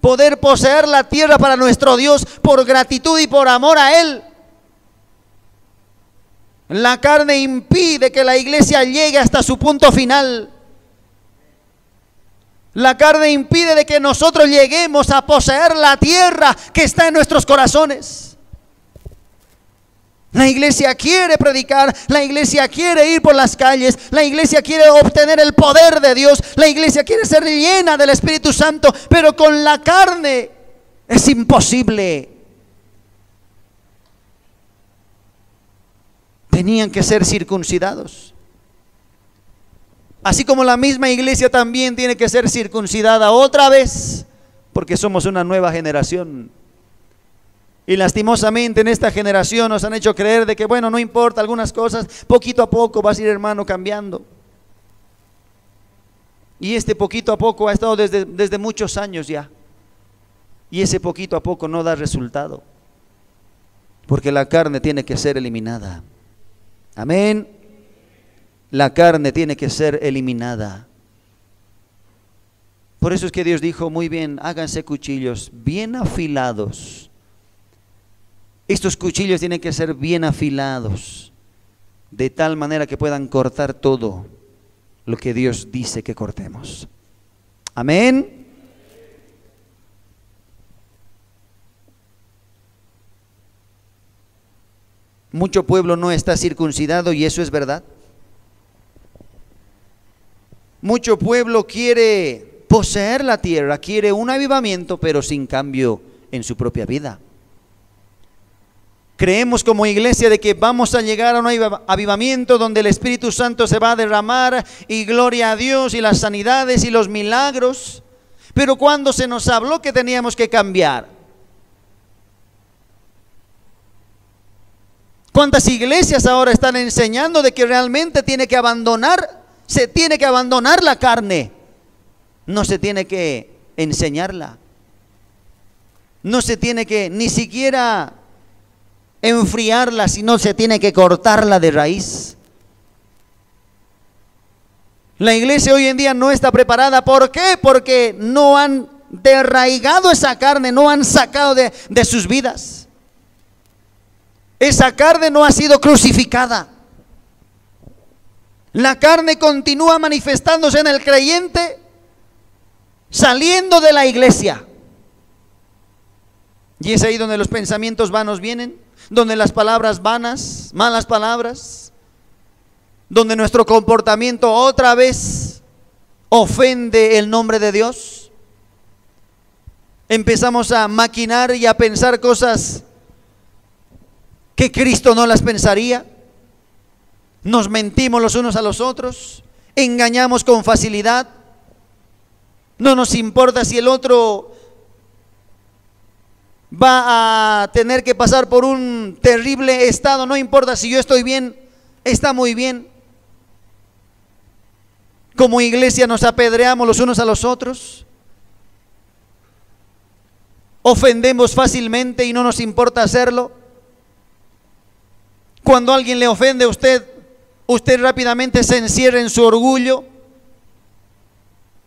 poder poseer la tierra para nuestro Dios por gratitud y por amor a Él, la carne impide que la iglesia llegue hasta su punto final. La carne impide de que nosotros lleguemos a poseer la tierra que está en nuestros corazones. La iglesia quiere predicar, la iglesia quiere ir por las calles, la iglesia quiere obtener el poder de Dios, la iglesia quiere ser llena del Espíritu Santo, pero con la carne es imposible. Tenían que ser circuncidados. Así como la misma iglesia también tiene que ser circuncidada otra vez, porque somos una nueva generación. Y lastimosamente en esta generación nos han hecho creer de que bueno, no importa algunas cosas, poquito a poco vas a ir, hermano, cambiando. Y este poquito a poco ha estado desde muchos años ya. Y ese poquito a poco no da resultado, porque la carne tiene que ser eliminada. Amén. La carne tiene que ser eliminada. Por eso es que Dios dijo: muy bien, háganse cuchillos bien afilados. Estos cuchillos tienen que ser bien afilados, de tal manera que puedan cortar todo lo que Dios dice que cortemos. Amén. Mucho pueblo no está circuncidado, y eso es verdad. Mucho pueblo quiere poseer la tierra, quiere un avivamiento, pero sin cambio en su propia vida. Creemos como iglesia de que vamos a llegar a un avivamiento donde el Espíritu Santo se va a derramar y gloria a Dios y las sanidades y los milagros. Pero cuando se nos habló que teníamos que cambiar, ¿cuántas iglesias ahora están enseñando de que realmente se tiene que abandonar la carne? No se tiene que enseñarla. No se tiene que ni siquiera enfriarla, sino se tiene que cortarla de raíz. La iglesia hoy en día no está preparada. ¿Por qué? Porque no han derraigado esa carne, no han sacado de sus vidas. Esa carne no ha sido crucificada. La carne continúa manifestándose en el creyente, saliendo de la iglesia. Y es ahí donde los pensamientos vanos vienen, donde las palabras vanas, malas palabras, donde nuestro comportamiento otra vez ofende el nombre de Dios. Empezamos a maquinar y a pensar cosas que Cristo no las pensaría. Nos mentimos los unos a los otros, engañamos con facilidad. No nos importa si el otro va a tener que pasar por un terrible estado, no importa si yo estoy bien, está muy bien. Como iglesia nos apedreamos los unos a los otros, ofendemos fácilmente y no nos importa hacerlo. Cuando alguien le ofende a usted, usted rápidamente se encierra en su orgullo,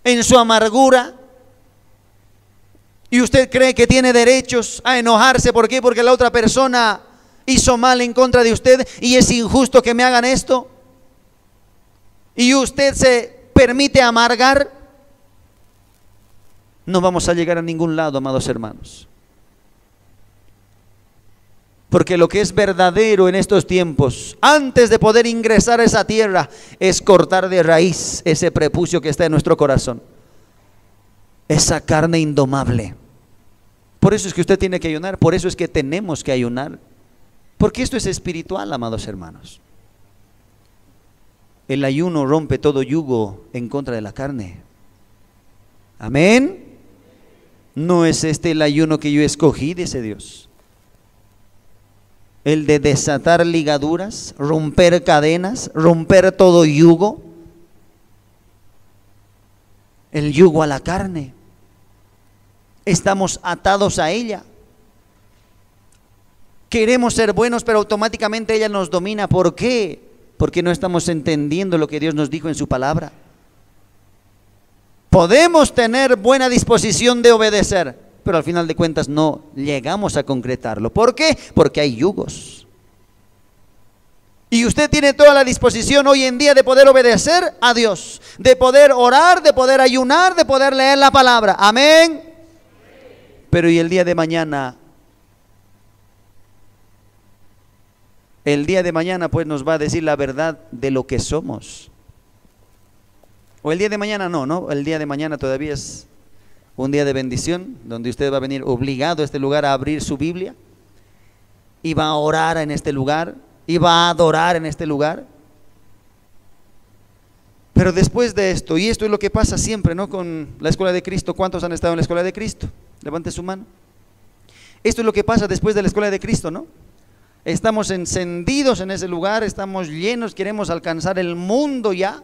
en su amargura, y usted cree que tiene derechos a enojarse. ¿Por qué? Porque la otra persona hizo mal en contra de usted y es injusto que me hagan esto. Y usted se permite amargar. No vamos a llegar a ningún lado, amados hermanos. Porque lo que es verdadero en estos tiempos, antes de poder ingresar a esa tierra, es cortar de raíz ese prepucio que está en nuestro corazón, esa carne indomable. Por eso es que usted tiene que ayunar, por eso es que tenemos que ayunar, porque esto es espiritual, amados hermanos. El ayuno rompe todo yugo en contra de la carne. Amén. No es este el ayuno que yo escogí, dice Dios. El de desatar ligaduras, romper cadenas, romper todo yugo. El yugo a la carne. Estamos atados a ella. Queremos ser buenos, pero automáticamente ella nos domina. ¿Por qué? Porque no estamos entendiendo lo que Dios nos dijo en su palabra. Podemos tener buena disposición de obedecer, pero al final de cuentas no llegamos a concretarlo. ¿Por qué? Porque hay yugos. Y usted tiene toda la disposición hoy en día de poder obedecer a Dios, de poder orar, de poder ayunar, de poder leer la palabra. Amén. Pero ¿y el día de mañana? El día de mañana pues nos va a decir la verdad de lo que somos. O el día de mañana no, el día de mañana todavía es un día de bendición, donde usted va a venir obligado a este lugar a abrir su Biblia y va a orar en este lugar y va a adorar en este lugar. Pero después de esto, y esto es lo que pasa siempre, ¿no? Con la Escuela de Cristo. ¿Cuántos han estado en la Escuela de Cristo? Levante su mano. Esto es lo que pasa después de la Escuela de Cristo, ¿no? Estamos encendidos en ese lugar, estamos llenos, queremos alcanzar el mundo ya.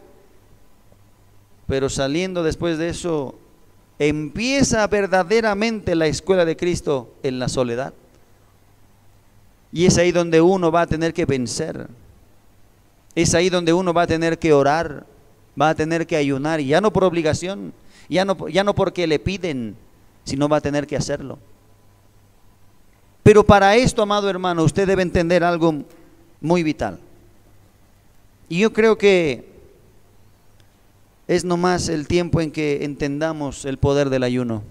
Pero saliendo después de eso, empieza verdaderamente la Escuela de Cristo en la soledad. Y es ahí donde uno va a tener que vencer. Es ahí donde uno va a tener que orar, va a tener que ayunar, y ya no por obligación, ya no porque le piden, sino va a tener que hacerlo. Pero para esto, amado hermano, usted debe entender algo muy vital. Y yo creo que es nomás el tiempo en que entendamos el poder del ayuno.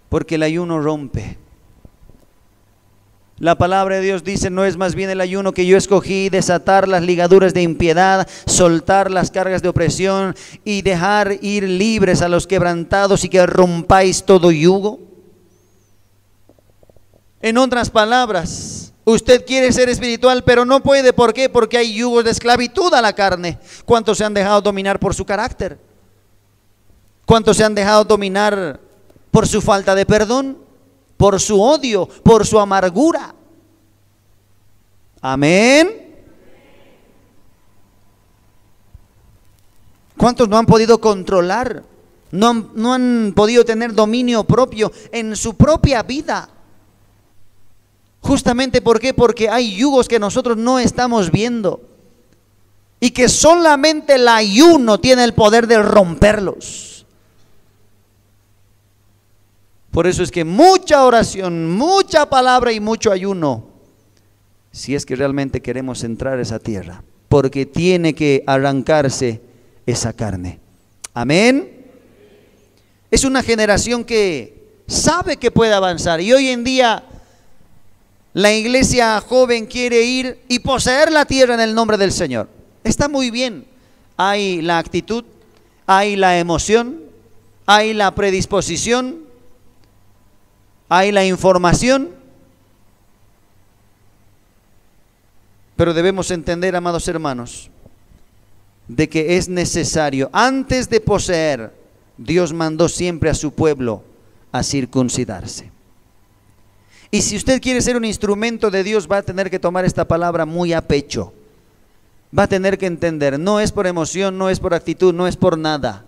Porque el ayuno rompe. La palabra de Dios dice: no es más bien el ayuno que yo escogí, desatar las ligaduras de impiedad, soltar las cargas de opresión y dejar ir libres a los quebrantados, y que rompáis todo yugo. En otras palabras, usted quiere ser espiritual, pero no puede. ¿Por qué? Porque hay yugos de esclavitud a la carne. ¿Cuántos se han dejado dominar por su carácter? ¿Cuántos se han dejado dominar por su falta de perdón, por su odio, por su amargura? Amén. ¿Cuántos no han podido controlar? No han podido tener dominio propio en su propia vida. Justamente, ¿por qué? Porque hay yugos que nosotros no estamos viendo y que solamente el ayuno tiene el poder de romperlos. Por eso es que mucha oración, mucha palabra y mucho ayuno, si es que realmente queremos entrar a esa tierra, porque tiene que arrancarse esa carne. Amén. Es una generación que sabe que puede avanzar. Y hoy en día la iglesia joven quiere ir y poseer la tierra en el nombre del Señor. Está muy bien. Hay la actitud, hay la emoción, hay la predisposición, hay la información. Pero debemos entender, amados hermanos, de que es necesario, antes de poseer, Dios mandó siempre a su pueblo a circuncidarse. Y si usted quiere ser un instrumento de Dios, va a tener que tomar esta palabra muy a pecho. Va a tener que entender, no es por emoción, no es por actitud, no es por nada.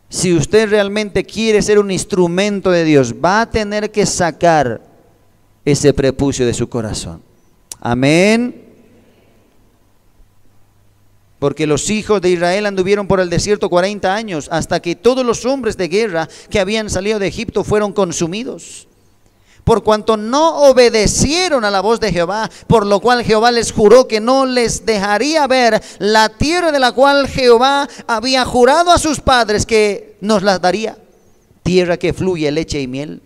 Si usted realmente quiere ser un instrumento de Dios, va a tener que sacar ese prepucio de su corazón. Amén. Porque los hijos de Israel anduvieron por el desierto 40 años, hasta que todos los hombres de guerra que habían salido de Egipto fueron consumidos. Por cuanto no obedecieron a la voz de Jehová, por lo cual Jehová les juró que no les dejaría ver la tierra de la cual Jehová había jurado a sus padres que nos las daría, tierra que fluye leche y miel.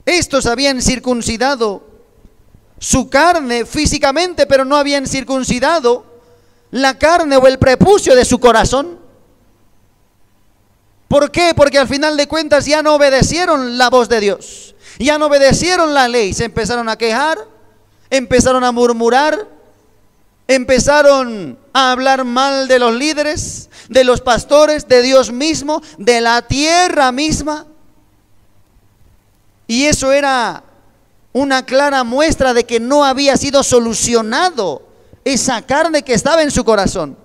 Estos habían circuncidado su carne físicamente, pero no habían circuncidado la carne o el prepucio de su corazón. ¿Por qué? Porque al final de cuentas ya no obedecieron la voz de Dios, ya no obedecieron la ley, se empezaron a quejar, empezaron a murmurar, empezaron a hablar mal de los líderes, de los pastores, de Dios mismo, de la tierra misma. Y eso era una clara muestra de que no había sido solucionado esa carne que estaba en su corazón.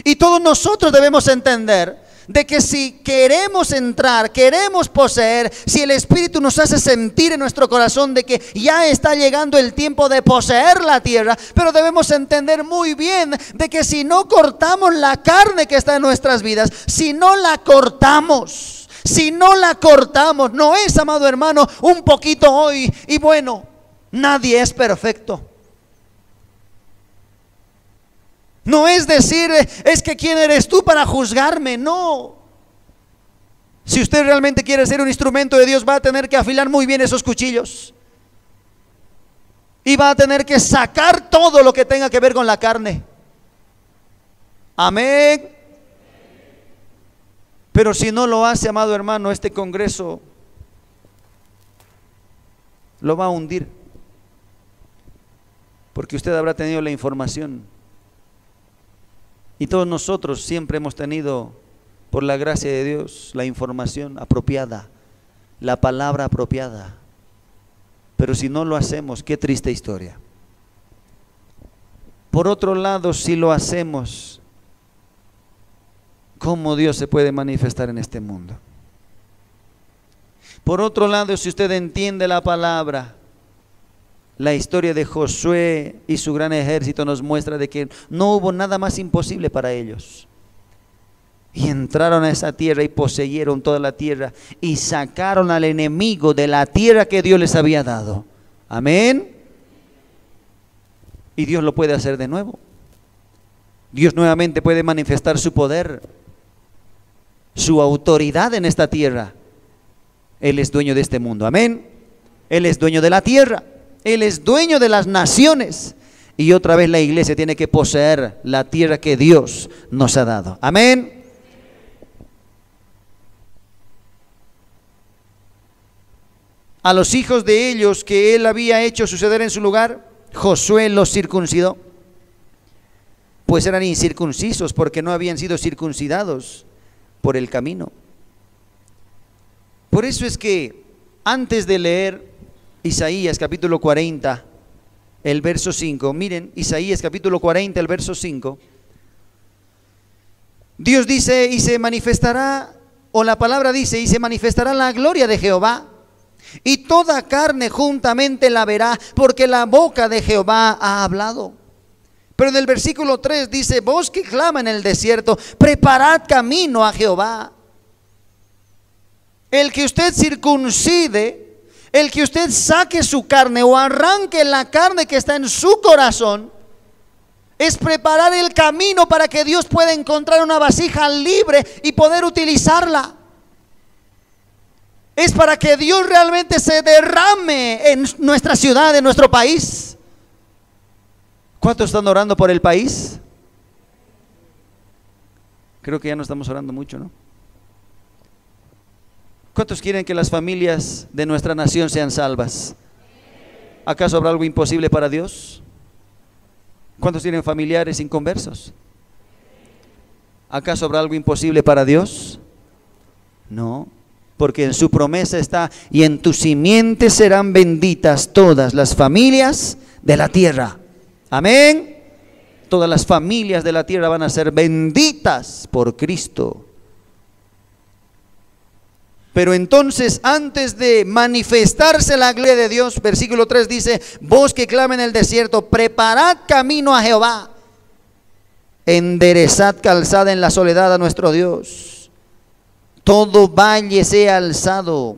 Y todos nosotros debemos entender de que si queremos entrar, queremos poseer, si el Espíritu nos hace sentir en nuestro corazón de que ya está llegando el tiempo de poseer la tierra, pero debemos entender muy bien de que si no cortamos la carne que está en nuestras vidas, si no la cortamos, no es, amado hermano, un poquito hoy y bueno, nadie es perfecto. No es decir, es que ¿quién eres tú para juzgarme? No. Si usted realmente quiere ser un instrumento de Dios, va a tener que afilar muy bien esos cuchillos. Y va a tener que sacar todo lo que tenga que ver con la carne. Amén. Pero si no lo hace, amado hermano, este congreso lo va a hundir. Porque usted habrá tenido la información. Y todos nosotros siempre hemos tenido, por la gracia de Dios, la información apropiada, la palabra apropiada. Pero si no lo hacemos, qué triste historia. Por otro lado, si lo hacemos, ¿cómo Dios se puede manifestar en este mundo? Por otro lado, si usted entiende la palabra, la historia de Josué y su gran ejército nos muestra de que no hubo nada más imposible para ellos. Y entraron a esa tierra y poseyeron toda la tierra y sacaron al enemigo de la tierra que Dios les había dado. Amén. Y Dios lo puede hacer de nuevo. Dios nuevamente puede manifestar su poder, su autoridad en esta tierra. Él es dueño de este mundo. Amén. Él es dueño de la tierra. Él es dueño de las naciones. Y otra vez la iglesia tiene que poseer la tierra que Dios nos ha dado. Amén. A los hijos de ellos que él había hecho suceder en su lugar, Josué los circuncidó. Pues eran incircuncisos porque no habían sido circuncidados por el camino. Por eso es que antes de leer Isaías capítulo 40, el verso 5, miren, Isaías capítulo 40, el verso 5, Dios dice, y se manifestará, o la palabra dice, y se manifestará la gloria de Jehová, y toda carne juntamente la verá, porque la boca de Jehová ha hablado. Pero en el versículo 3 dice, voz que clama en el desierto, preparad camino a Jehová. El que usted circuncide, el que usted saque su carne o arranque la carne que está en su corazón, es preparar el camino para que Dios pueda encontrar una vasija libre y poder utilizarla. Es para que Dios realmente se derrame en nuestra ciudad, en nuestro país. ¿Cuántos están orando por el país? Creo que ya no estamos orando mucho, ¿no? ¿Cuántos quieren que las familias de nuestra nación sean salvas? ¿Acaso habrá algo imposible para Dios? ¿Cuántos tienen familiares inconversos? ¿Acaso habrá algo imposible para Dios? No, porque en su promesa está: y en tu simiente serán benditas todas las familias de la tierra. Amén. Todas las familias de la tierra van a ser benditas por Cristo. Pero entonces, antes de manifestarse la gloria de Dios, versículo 3 dice: voz que clama en el desierto, preparad camino a Jehová, enderezad calzada en la soledad a nuestro Dios. Todo valle sea alzado,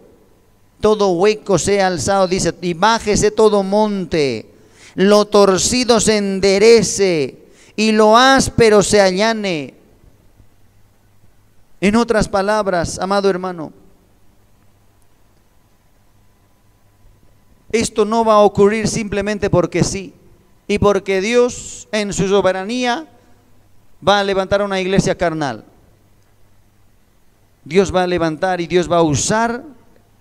todo hueco sea alzado, dice, y bájese todo monte, lo torcido se enderece y lo áspero se allane. En otras palabras, amado hermano, esto no va a ocurrir simplemente porque sí, y porque Dios en su soberanía va a levantar una iglesia carnal. Dios va a levantar y Dios va a usar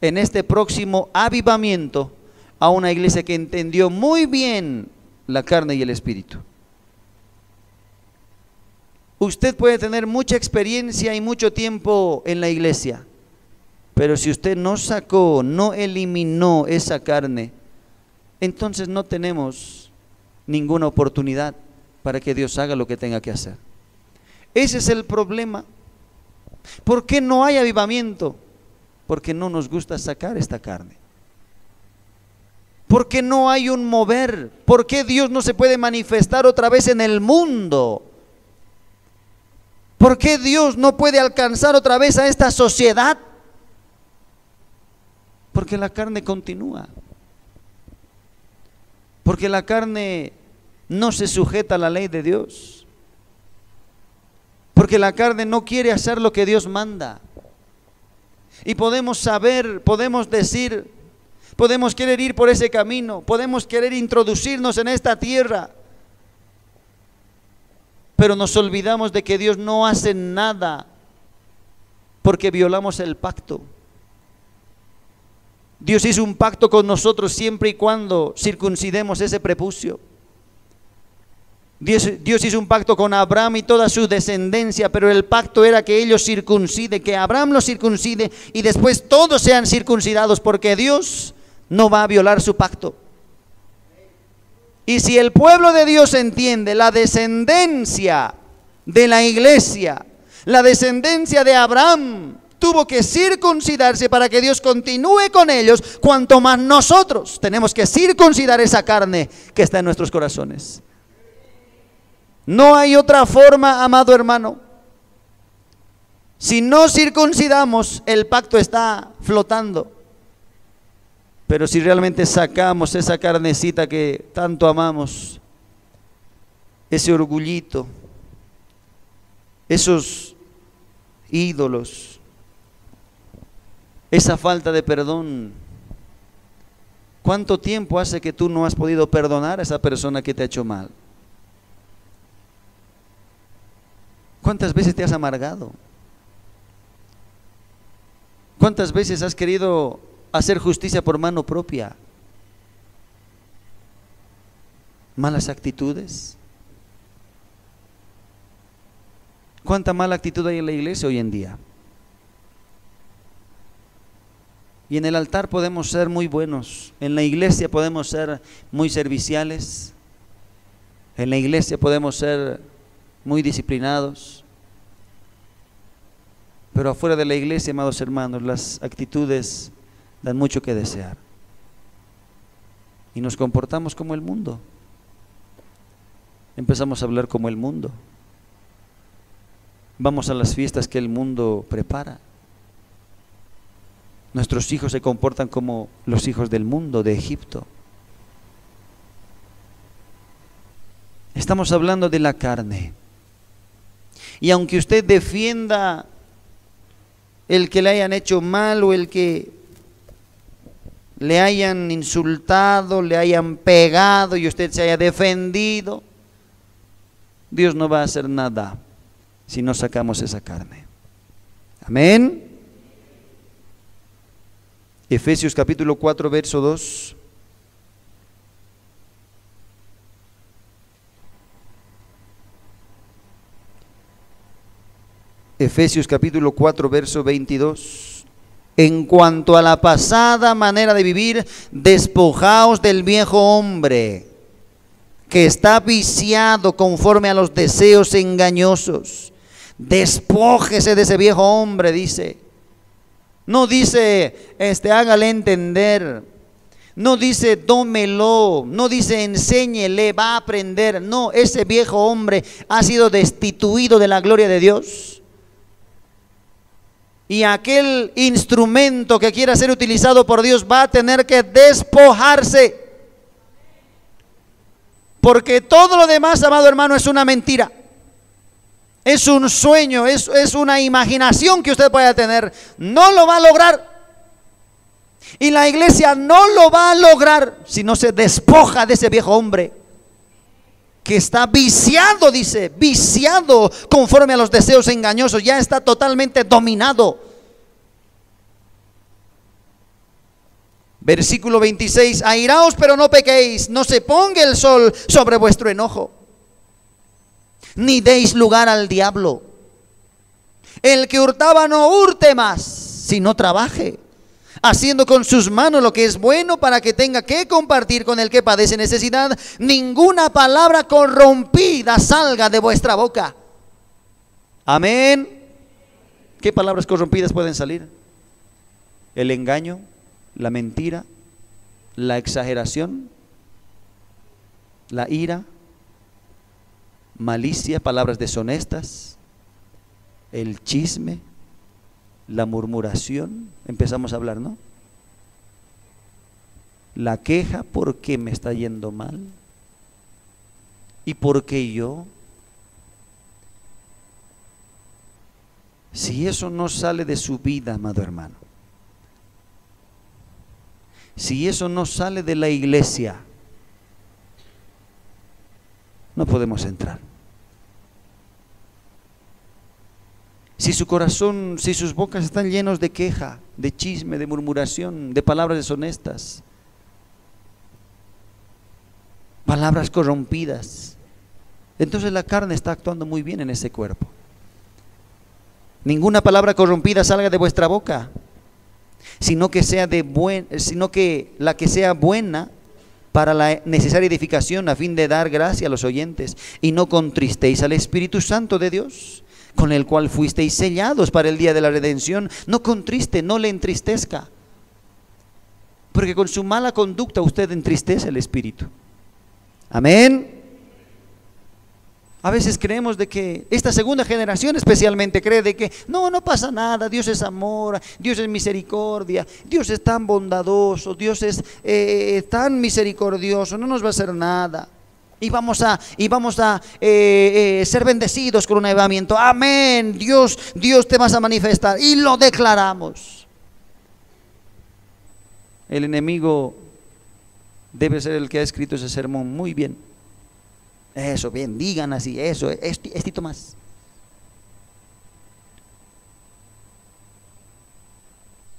en este próximo avivamiento a una iglesia que entendió muy bien la carne y el espíritu. Usted puede tener mucha experiencia y mucho tiempo en la iglesia, pero si usted no sacó, no eliminó esa carne, entonces no tenemos ninguna oportunidad para que Dios haga lo que tenga que hacer. Ese es el problema. ¿Por qué no hay avivamiento? Porque no nos gusta sacar esta carne. ¿Por qué no hay un mover? ¿Por qué Dios no se puede manifestar otra vez en el mundo? ¿Por qué Dios no puede alcanzar otra vez a esta sociedad? Porque la carne continúa. Porque la carne no se sujeta a la ley de Dios. Porque la carne no quiere hacer lo que Dios manda. Y podemos saber, podemos decir, podemos querer ir por ese camino, podemos querer introducirnos en esta tierra, pero nos olvidamos de que Dios no hace nada porque violamos el pacto. Dios hizo un pacto con nosotros siempre y cuando circuncidemos ese prepucio. Dios hizo un pacto con Abraham y toda su descendencia, pero el pacto era que ellos circunciden, que Abraham los circuncide y después todos sean circuncidados, porque Dios no va a violar su pacto. Y si el pueblo de Dios entiende la descendencia de la iglesia, la descendencia de Abraham tuvo que circuncidarse para que Dios continúe con ellos, cuanto más nosotros tenemos que circuncidar esa carne que está en nuestros corazones. No hay otra forma, amado hermano. Si no circuncidamos, el pacto está flotando. Pero si realmente sacamos esa carnecita que tanto amamos, ese orgullito, esos ídolos, esa falta de perdón, ¿cuánto tiempo hace que tú no has podido perdonar a esa persona que te ha hecho mal? ¿Cuántas veces te has amargado? ¿Cuántas veces has querido hacer justicia por mano propia? Malas actitudes. ¿Cuánta mala actitud hay en la iglesia hoy en día? Y en el altar podemos ser muy buenos, en la iglesia podemos ser muy serviciales, en la iglesia podemos ser muy disciplinados, pero afuera de la iglesia, amados hermanos, las actitudes dan mucho que desear y nos comportamos como el mundo. Empezamos a hablar como el mundo, vamos a las fiestas que el mundo prepara. Nuestros hijos se comportan como los hijos del mundo, de Egipto. Estamos hablando de la carne. Y aunque usted defienda el que le hayan hecho mal o el que le hayan insultado, le hayan pegado y usted se haya defendido, Dios no va a hacer nada si no sacamos esa carne. Amén. Efesios capítulo 4, verso 2. Efesios capítulo 4, verso 22. En cuanto a la pasada manera de vivir, despojaos del viejo hombre, que está viciado conforme a los deseos engañosos. Despójese de ese viejo hombre, dice. No dice, hágale entender. No dice, tómelo. No dice, enséñele, va a aprender. No, ese viejo hombre ha sido destituido de la gloria de Dios. Y aquel instrumento que quiera ser utilizado por Dios va a tener que despojarse. Porque todo lo demás, amado hermano, es una mentira. Es un sueño, es una imaginación que usted pueda tener. No lo va a lograr. Y la iglesia no lo va a lograr si no se despoja de ese viejo hombre que está viciado, dice, viciado conforme a los deseos engañosos, ya está totalmente dominado. Versículo 26, airaos pero no pequéis, no se ponga el sol sobre vuestro enojo, ni deis lugar al diablo. El que hurtaba no hurte más, sino trabaje, haciendo con sus manos lo que es bueno, para que tenga que compartir con el que padece necesidad. Ninguna palabra corrompida salga de vuestra boca. Amén. ¿Qué palabras corrompidas pueden salir? El engaño, la mentira, la exageración, la ira, malicia, palabras deshonestas, el chisme, la murmuración. Empezamos a hablar, ¿no? La queja, ¿por qué me está yendo mal? ¿Y por qué yo? Si eso no sale de su vida, amado hermano, si eso no sale de la iglesia, no podemos entrar. Si su corazón, si sus bocas están llenos de queja, de chisme, de murmuración, de palabras deshonestas, palabras corrompidas, entonces la carne está actuando muy bien en ese cuerpo. Ninguna palabra corrompida salga de vuestra boca, sino que la que sea buena para la necesaria edificación, a fin de dar gracia a los oyentes. Y no contristéis al Espíritu Santo de Dios, con el cual fuisteis sellados para el día de la redención. No contriste, no le entristezca, porque con su mala conducta usted entristece al Espíritu. Amén. A veces creemos de que esta segunda generación especialmente cree de que no pasa nada, Dios es amor, Dios es misericordia, Dios es tan bondadoso, Dios es tan misericordioso, no nos va a hacer nada. Y vamos a ser bendecidos con un avivamiento. Amén, Dios te vas a manifestar. Y lo declaramos. El enemigo debe ser el que ha escrito ese sermón muy bien. Eso, bien, digan así, eso, estito más.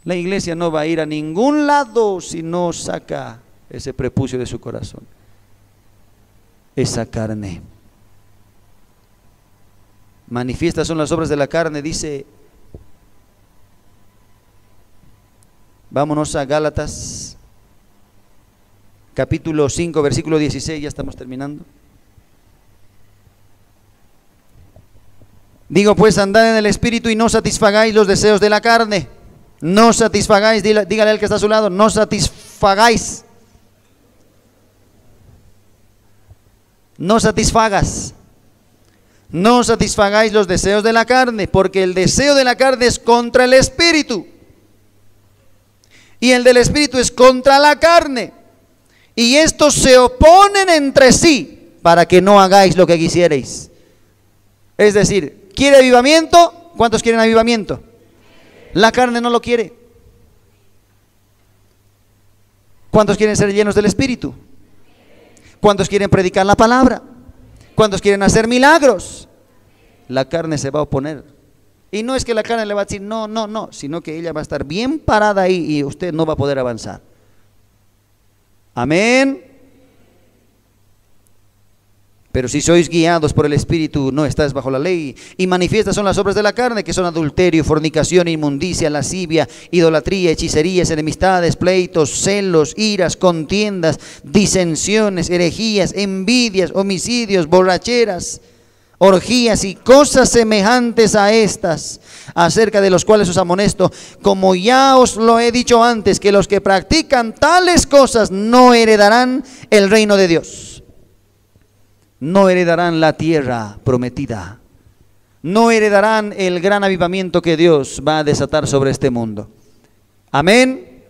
La iglesia no va a ir a ningún lado si no saca ese prepucio de su corazón, esa carne. Manifiestas son las obras de la carne, dice. Vámonos a Gálatas capítulo 5, versículo 16, ya estamos terminando. Digo pues, andad en el Espíritu y no satisfagáis los deseos de la carne. No satisfagáis, dígale al que está a su lado, no satisfagáis. No satisfagas. No satisfagáis los deseos de la carne, porque el deseo de la carne es contra el Espíritu, y el del Espíritu es contra la carne, y estos se oponen entre sí, para que no hagáis lo que quisierais. Es decir, ¿quiere avivamiento? ¿Cuántos quieren avivamiento? La carne no lo quiere. ¿Cuántos quieren ser llenos del Espíritu? ¿Cuántos quieren predicar la palabra? ¿Cuántos quieren hacer milagros? La carne se va a oponer. Y no es que la carne le va a decir no, no, no, sino que ella va a estar bien parada ahí y usted no va a poder avanzar. Amén. Pero si sois guiados por el Espíritu, no estáis bajo la ley. Y manifiestas son las obras de la carne, que son adulterio, fornicación, inmundicia, lascivia, idolatría, hechicerías, enemistades, pleitos, celos, iras, contiendas, disensiones, herejías, envidias, homicidios, borracheras, orgías y cosas semejantes a estas, acerca de los cuales os amonesto, como ya os lo he dicho antes, que los que practican tales cosas no heredarán el reino de Dios. No heredarán la tierra prometida. No heredarán el gran avivamiento que Dios va a desatar sobre este mundo. Amén.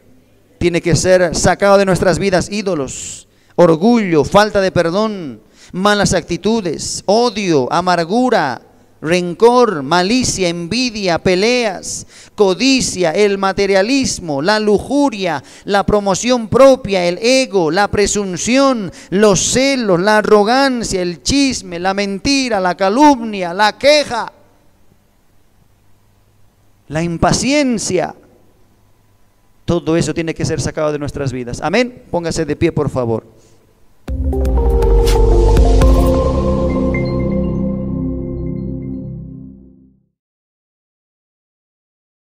Tiene que ser sacado de nuestras vidas ídolos, orgullo, falta de perdón, malas actitudes, odio, amargura, rencor, malicia, envidia, peleas, codicia, el materialismo, la lujuria, la promoción propia, el ego, la presunción, los celos, la arrogancia, el chisme, la mentira, la calumnia, la queja, la impaciencia. Todo eso tiene que ser sacado de nuestras vidas. Amén. Póngase de pie, por favor.